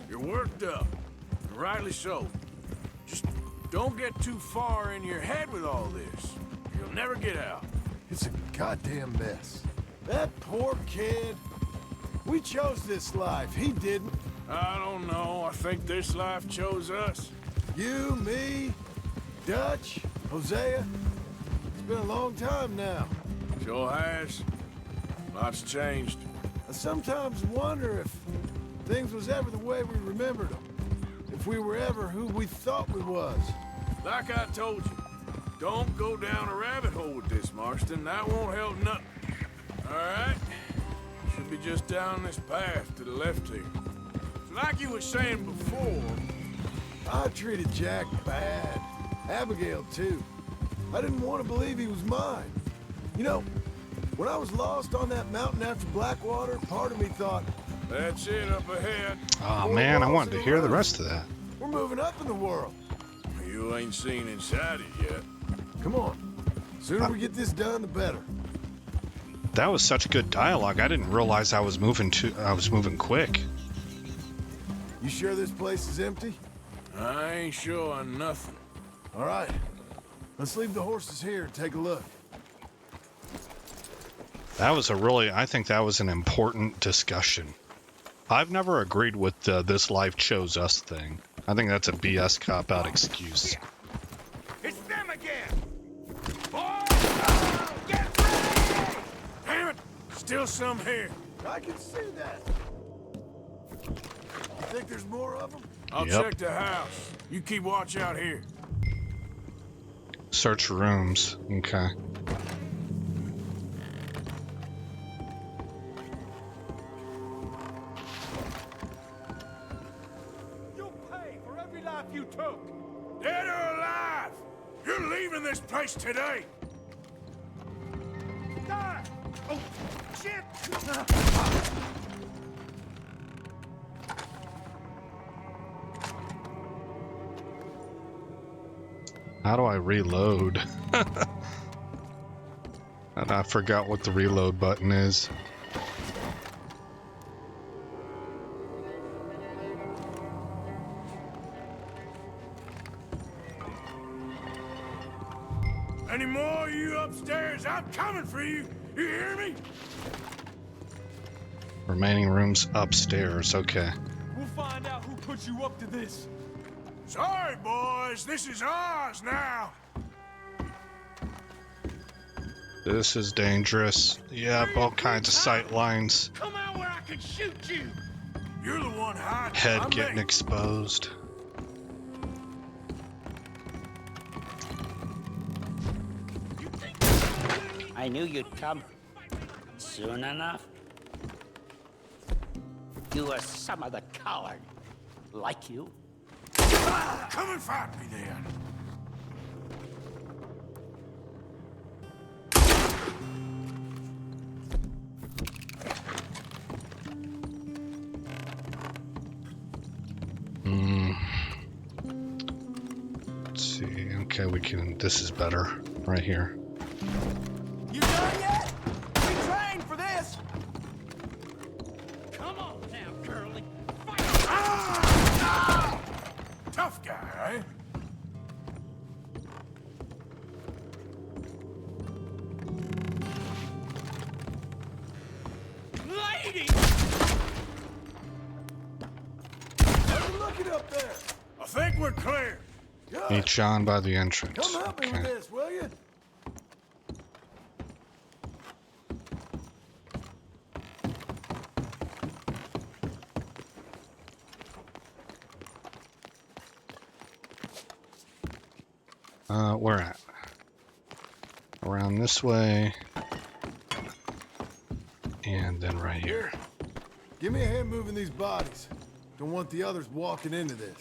You're worked up, and rightly so. Just don't get too far in your head with all this. You'll never get out. It's a goddamn mess. That poor kid. We chose this life. He didn't. I don't know. I think this life chose us. You, me, Dutch, Hosea. It's been a long time now. Sure has. Lots changed. I sometimes wonder if things was ever the way we remembered them. If we were ever who we thought we was. Like I told you, don't go down a rabbit hole with this, Marston. That won't help nothing. All right? Should be just down this path to the left here. So like you were saying before... I treated Jack bad. Abigail, too. I didn't want to believe he was mine. You know, when I was lost on that mountain after Blackwater, part of me thought... That's it up ahead. Oh man, I wanted to hear the rest of that. We're moving up in the world. You ain't seen inside it yet. Come on. Sooner we get this done, the better. That was such good dialogue. I didn't realize I was moving quick. You sure this place is empty? I ain't sure on nothing. All right. Let's leave the horses here and take a look. That was I think that was an important discussion. I've never agreed with this life chose us thing. I think that's a BS cop-out excuse. It's them again! Boys! Get ready! Damn it! Still some here. I can see that. You think there's more of them? I'll Yep. check the house. You keep watch out here. Search rooms. Okay. You'll pay for every life you took! Dead or alive! You're leaving this place today! Die! Oh, shit! How do I reload? And I forgot what the reload button is. Any more of you upstairs? I'm coming for you! You hear me? Remaining rooms upstairs. Okay. We'll find out who put you up to this. Sorry, boys. This is ours now. This is dangerous. Yep, all kinds of sight lines. Come out where I can shoot you! You're the one hiding. Head I'm getting me. exposed. I knew you'd come. Soon enough. You were some other coward. Like you. Come and fight me then. Let's see. Okay, we can. This is better. Right here. You done yet? We trained for this. Come on now, Curly! Tough guy, eh? Lady! How you looking up there? I think we're clear. Good. Meet John by the entrance. Come help me with Okay. this, will you? Where at? Around this way. And then right here. Give me a hand moving these bodies. Don't want the others walking into this.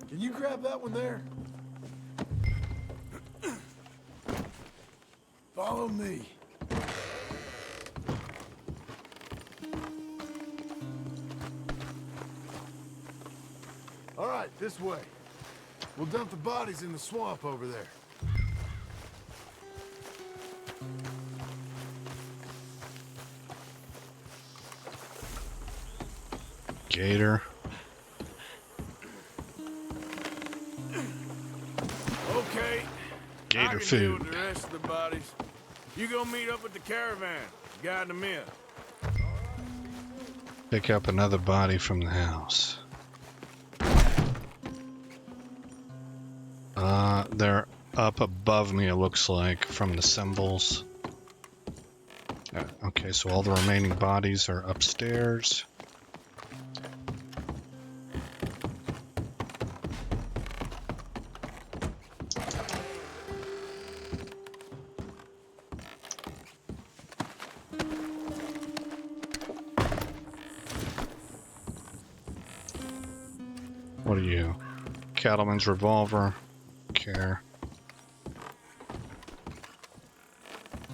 Can you grab that one there? Follow me. All right, this way. We'll dump the bodies in the swamp over there. Gator. Okay. Gator I can deal food. with the rest of the bodies. You go meet up with the caravan. Guide them in. Pick up another body from the house. They're up above me, it looks like, from the symbols. Okay, so all the remaining bodies are upstairs. What are you? Cattleman's revolver. Care.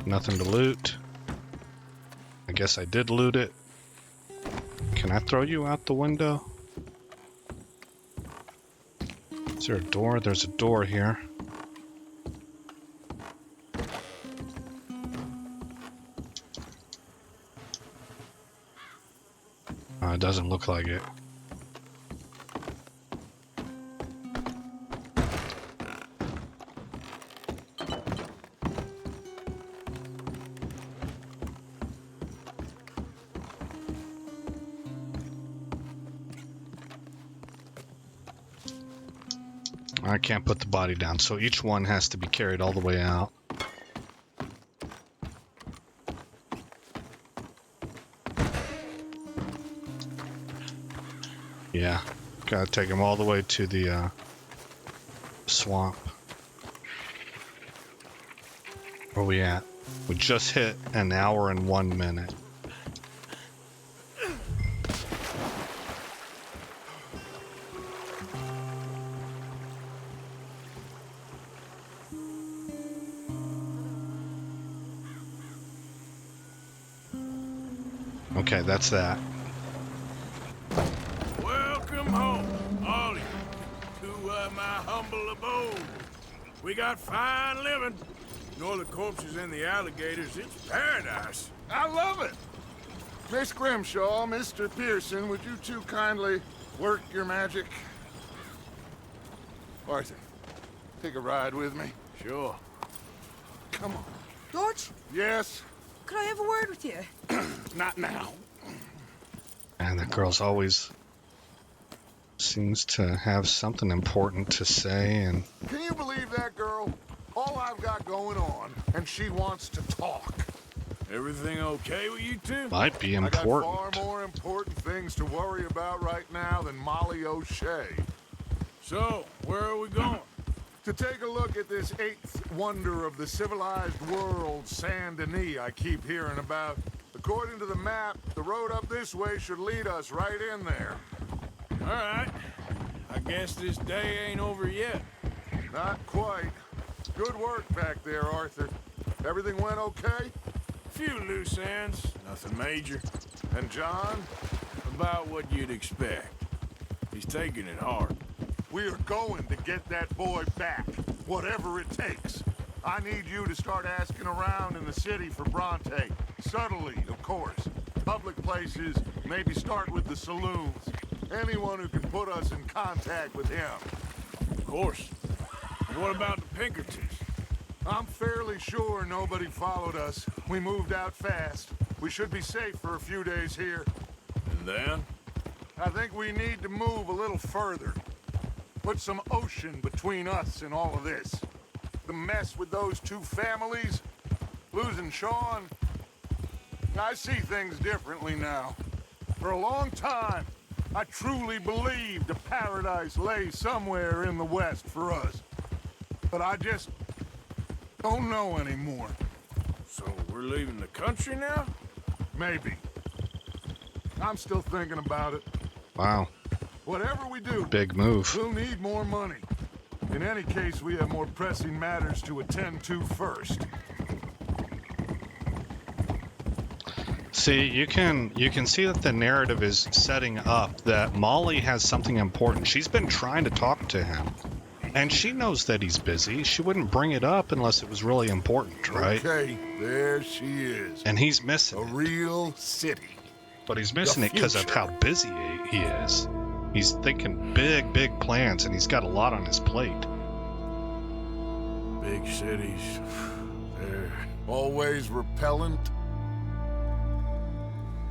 Nothing to loot. I guess I did loot it. Can I throw you out the window? Is there a door? There's a door here. It doesn't look like it. I can't put the body down, so each one has to be carried all the way out. Yeah, gotta take them all the way to the swamp. Where we at? We just hit an hour and 1 minute. Okay, that's that. Welcome home, all of you, to my humble abode. We got fine living. Ignore the corpses and the alligators. It's paradise. I love it. Miss Grimshaw, Mr. Pearson, would you two kindly work your magic? Arthur, take a ride with me. Sure. Come on. George? Yes? Could I have a word with you? Not now. And the girl's always seems to have something important to say, and... Can you believe that, girl? All I've got going on, and she wants to talk. Everything okay with you two? Might be important. I got far more important things to worry about right now than Molly O'Shea. So, where are we going? To take a look at this eighth wonder of the civilized world, Saint Denis, I keep hearing about. According to the map, the road up this way should lead us right in there. All right. I guess this day ain't over yet. Not quite. Good work back there, Arthur. Everything went okay? Few loose ends, nothing major. And John? About what you'd expect. He's taking it hard. We are going to get that boy back, whatever it takes. I need you to start asking around in the city for Bronte. Subtly, of course. Public places, maybe start with the saloons. Anyone who can put us in contact with him. Of course. And what about the Pinkertons? I'm fairly sure nobody followed us. We moved out fast. We should be safe for a few days here. And then? I think we need to move a little further. Put some ocean between us and all of this. The mess with those two families, losing Sean. I see things differently now. For a long time, I truly believed a paradise lay somewhere in the West for us. But I just don't know anymore. So we're leaving the country now? Maybe. I'm still thinking about it. Wow. Whatever we do, big move. We'll need more money. In any case, we have more pressing matters to attend to first. See, you can see that the narrative is setting up that Molly has something important. She's been trying to talk to him. And she knows that he's busy. She wouldn't bring it up unless it was really important, right? Okay, there she is. And he's missing a real city. But he's missing it because of how busy he is. He's thinking big plans, and he's got a lot on his plate. Big cities. They're always repellent.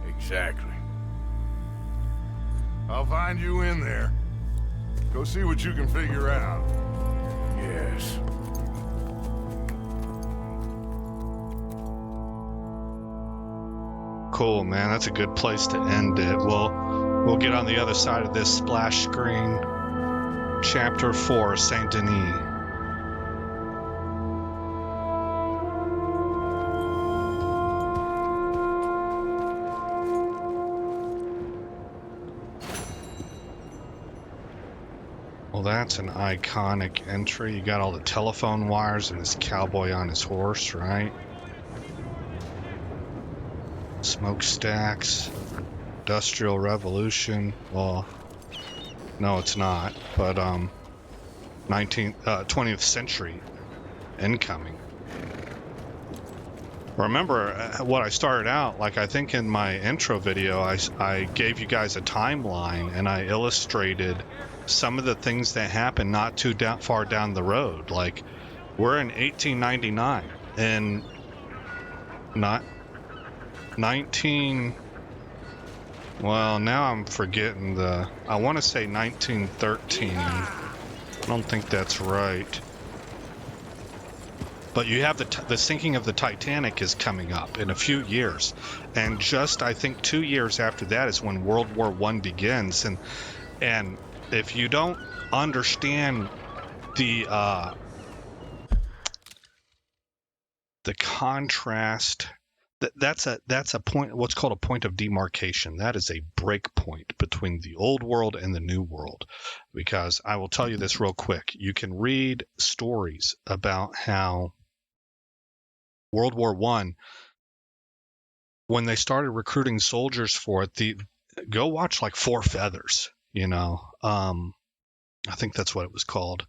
Exactly. I'll find you in there. Go see what you can figure out. Yes. Cool, man. That's a good place to end it. We'll get on the other side of this splash screen. Chapter 4, Saint Denis. Well, that's an iconic entry. You got all the telephone wires and this cowboy on his horse, right? Smokestacks. Industrial Revolution. Well, no, it's not. But, 20th century incoming. Remember what I started out, like I think in my intro video, I gave you guys a timeline and I illustrated some of the things that happened not too far down the road. Like we're in 1899 and not 19. Well, now I'm forgetting I want to say 1913. I don't think that's right. But you have the sinking of the Titanic is coming up in a few years. And just, I think, 2 years after that is when World War I begins. And if you don't understand the contrast, that's a point, what's called a point of demarcation. That is a break point between the old world and the new world. Because I will tell you this real quick. You can read stories about how World War I, when they started recruiting soldiers for it, go watch like Four Feathers, I think that's what it was called,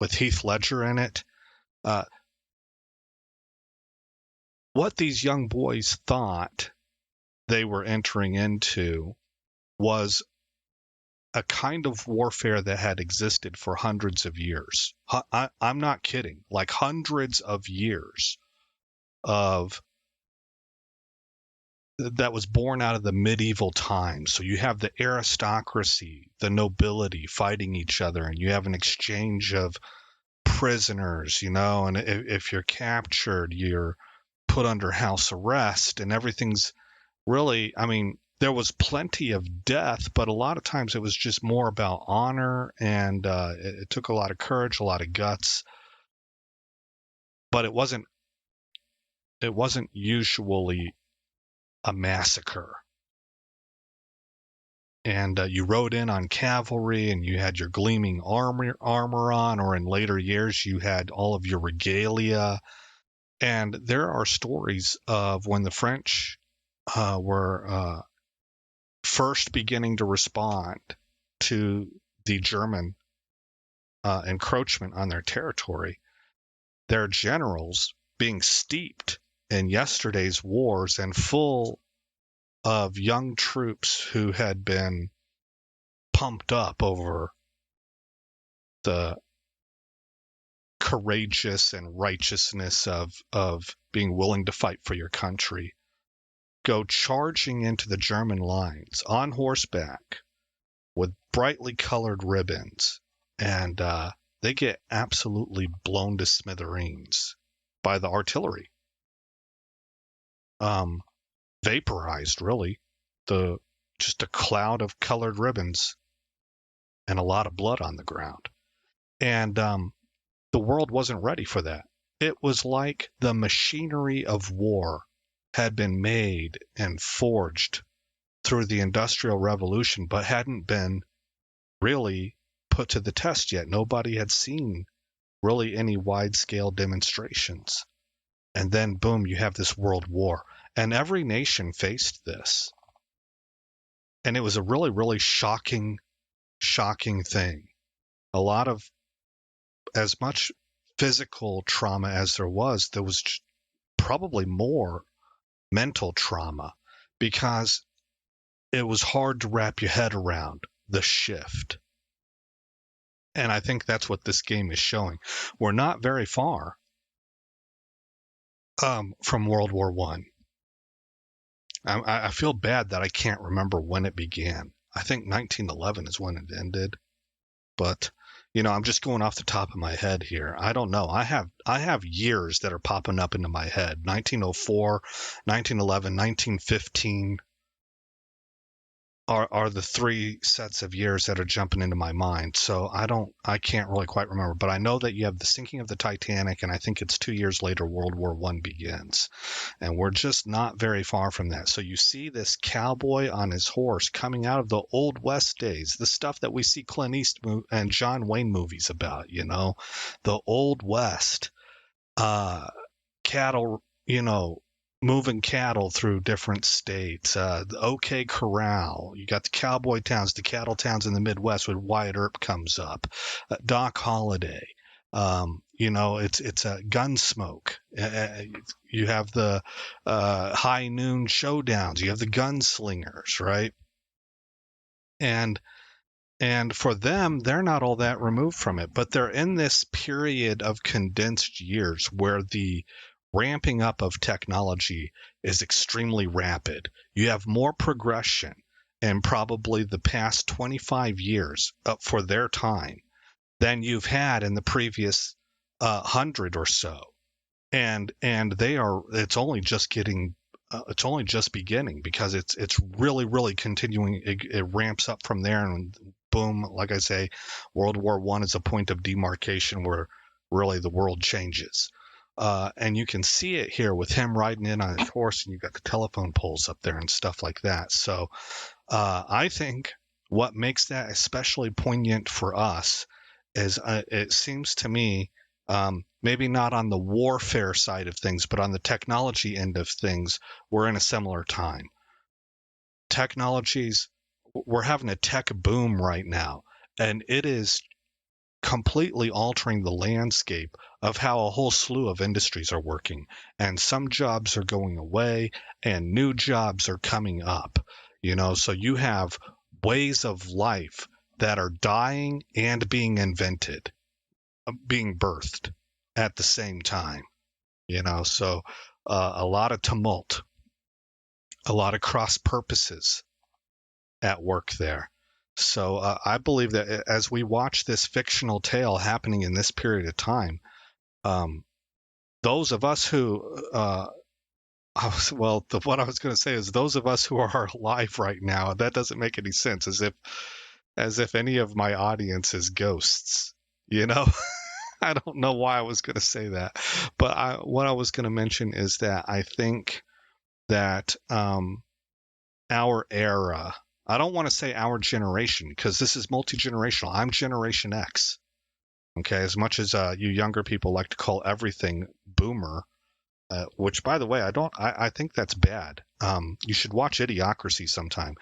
with Heath Ledger in it. What these young boys thought they were entering into was a kind of warfare that had existed for hundreds of years. I'm not kidding, like hundreds of years of that was born out of the medieval times. So you have the aristocracy, the nobility fighting each other, and you have an exchange of prisoners, and if you're captured, you're put under house arrest, and everything's really, there was plenty of death, but a lot of times it was just more about honor, and it took a lot of courage, a lot of guts, but it wasn't usually a massacre. And you rode in on cavalry, and you had your gleaming armor on, or in later years you had all of your regalia. And there are stories of when the French were first beginning to respond to the German encroachment on their territory, their generals being steeped in yesterday's wars and full of young troops who had been pumped up over the courageous and righteousness of being willing to fight for your country, go charging into the German lines on horseback with brightly colored ribbons, and they get absolutely blown to smithereens by the artillery. Vaporized, really. Just a cloud of colored ribbons and a lot of blood on the ground. And the world wasn't ready for that. It was like the machinery of war had been made and forged through the Industrial Revolution, but hadn't been really put to the test yet. Nobody had seen really any wide-scale demonstrations. And then, boom, you have this world war. And every nation faced this. And it was a really, really shocking thing. A lot of, as much physical trauma as there was probably more mental trauma, because it was hard to wrap your head around the shift. And I think that's what this game is showing. We're not very far from World War I. I feel bad that I can't remember when it began. I think 1911 is when it ended. But, I'm just going off the top of my head here. I don't know. I have years that are popping up into my head. 1904, 1911, 1915 are the three sets of years that are jumping into my mind. So I can't really quite remember. But I know that you have the sinking of the Titanic, and I think it's 2 years later World War I begins. And we're just not very far from that. So you see this cowboy on his horse coming out of the Old West days, the stuff that we see Clint Eastwood and John Wayne movies about, the Old West, cattle, moving cattle through different states. The OK Corral. You got the cowboy towns, the cattle towns in the Midwest when Wyatt Earp comes up. Doc Holliday. It's a Gunsmoke. You have the high noon showdowns. You have the gunslingers, right? And for them, they're not all that removed from it, but they're in this period of condensed years where the ramping up of technology is extremely rapid. You have more progression in probably the past 25 years for their time than you've had in the previous 100 or so. And it's only just beginning, because it's really continuing. It ramps up from there, and boom, like I say, World War I is a point of demarcation where really the world changes. And you can see it here with him riding in on his horse, and you got the telephone poles up there and stuff like that. So I think what makes that especially poignant for us is it seems to me, maybe not on the warfare side of things, but on the technology end of things, we're in a similar time. We're having a tech boom right now, and it is completely altering the landscape of how a whole slew of industries are working. And some jobs are going away and new jobs are coming up, so you have ways of life that are dying and being invented, being birthed at the same time, so a lot of tumult, a lot of cross purposes at work there. So I believe that as we watch this fictional tale happening in this period of time, those of us who, what I was going to say is those of us who are alive right now, that doesn't make any sense, as if any of my audience is ghosts, I don't know why I was going to say that, but what I was going to mention is that I think that our era, I don't want to say our generation, because this is multi-generational. I'm Generation X. Okay, as much as you younger people like to call everything boomer, which, by the way, I think that's bad. You should watch Idiocracy sometime.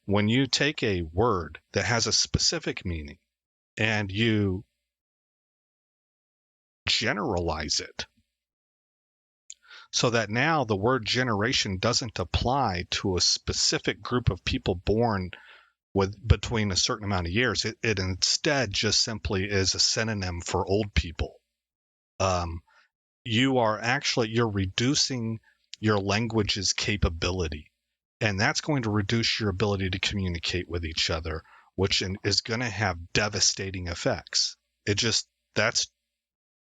When you take a word that has a specific meaning and you generalize it, so that now the word generation doesn't apply to a specific group of people born between a certain amount of years. It instead just simply is a synonym for old people. You're reducing your language's capability, and that's going to reduce your ability to communicate with each other, which is going to have devastating effects. That's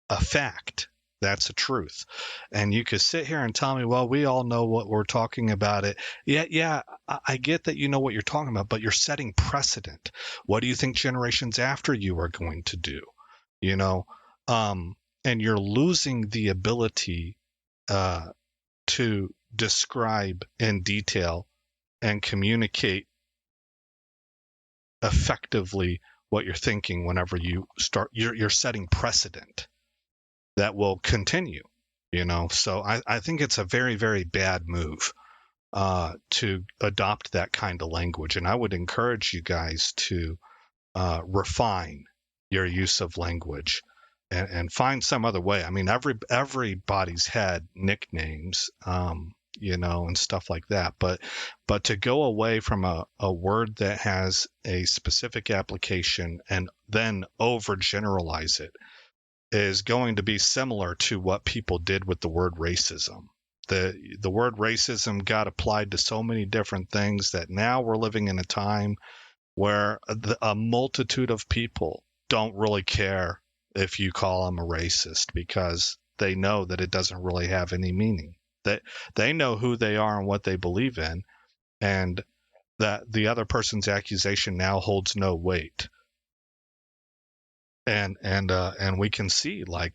a fact. That's a truth. And you could sit here and tell me, well, we all know what we're talking about it. Yeah, I get that you know what you're talking about, but you're setting precedent. What do you think generations after you are going to do? And you're losing the ability to describe in detail and communicate effectively what you're thinking whenever you start. You're setting precedent that will continue, so I think it's a very, very bad move to adopt that kind of language. And I would encourage you guys to refine your use of language and find some other way. I mean, everybody's had nicknames, and stuff like that, but to go away from a word that has a specific application and then overgeneralize it is going to be similar to what people did with the word racism. The word racism got applied to so many different things that now we're living in a time where a multitude of people don't really care if you call them a racist, because they know that it doesn't really have any meaning. That they know who they are and what they believe in, and that the other person's accusation now holds no weight. And we can see, I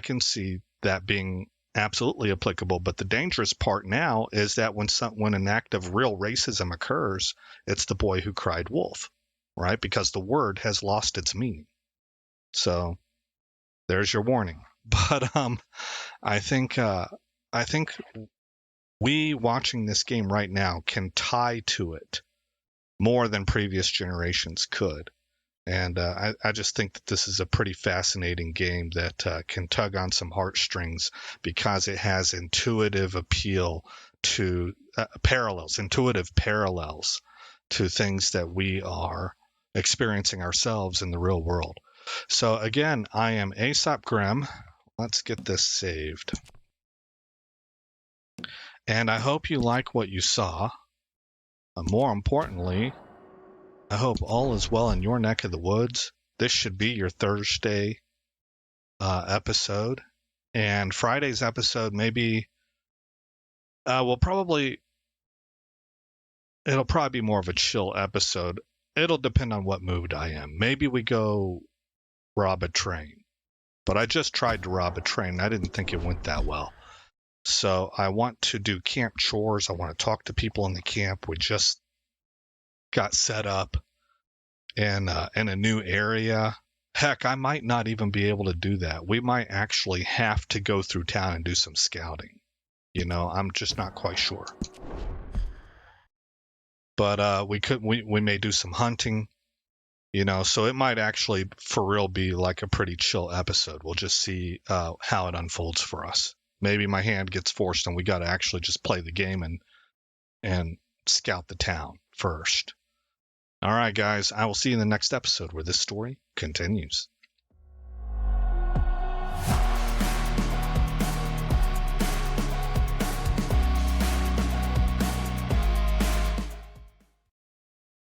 can see that being absolutely applicable. But the dangerous part now is that when an act of real racism occurs, it's the boy who cried wolf, right? Because the word has lost its meaning. So there's your warning. But I think I think we watching this game right now can tie to it more than previous generations could. And I just think that this is a pretty fascinating game that can tug on some heartstrings because it has intuitive appeal to intuitive parallels to things that we are experiencing ourselves in the real world. So again, I am Aesop Grimm. Let's get this saved. And I hope you like what you saw. More importantly, I hope all is well in your neck of the woods. This should be your Thursday episode. And Friday's episode, maybe it'll probably be more of a chill episode. It'll depend on what mood I am. Maybe we go rob a train. But I just tried to rob a train. I didn't think it went that well. So I want to do camp chores. I want to talk to people in the camp. We just got set up in a new area. Heck, I might not even be able to do that. We might actually have to go through town and do some scouting. You know, I'm just not quite sure. But we may do some hunting. You know, so it might actually for real be like a pretty chill episode. We'll just see how it unfolds for us. Maybe my hand gets forced and we got to actually just play the game and scout the town first. All right, guys, I will see you in the next episode where this story continues.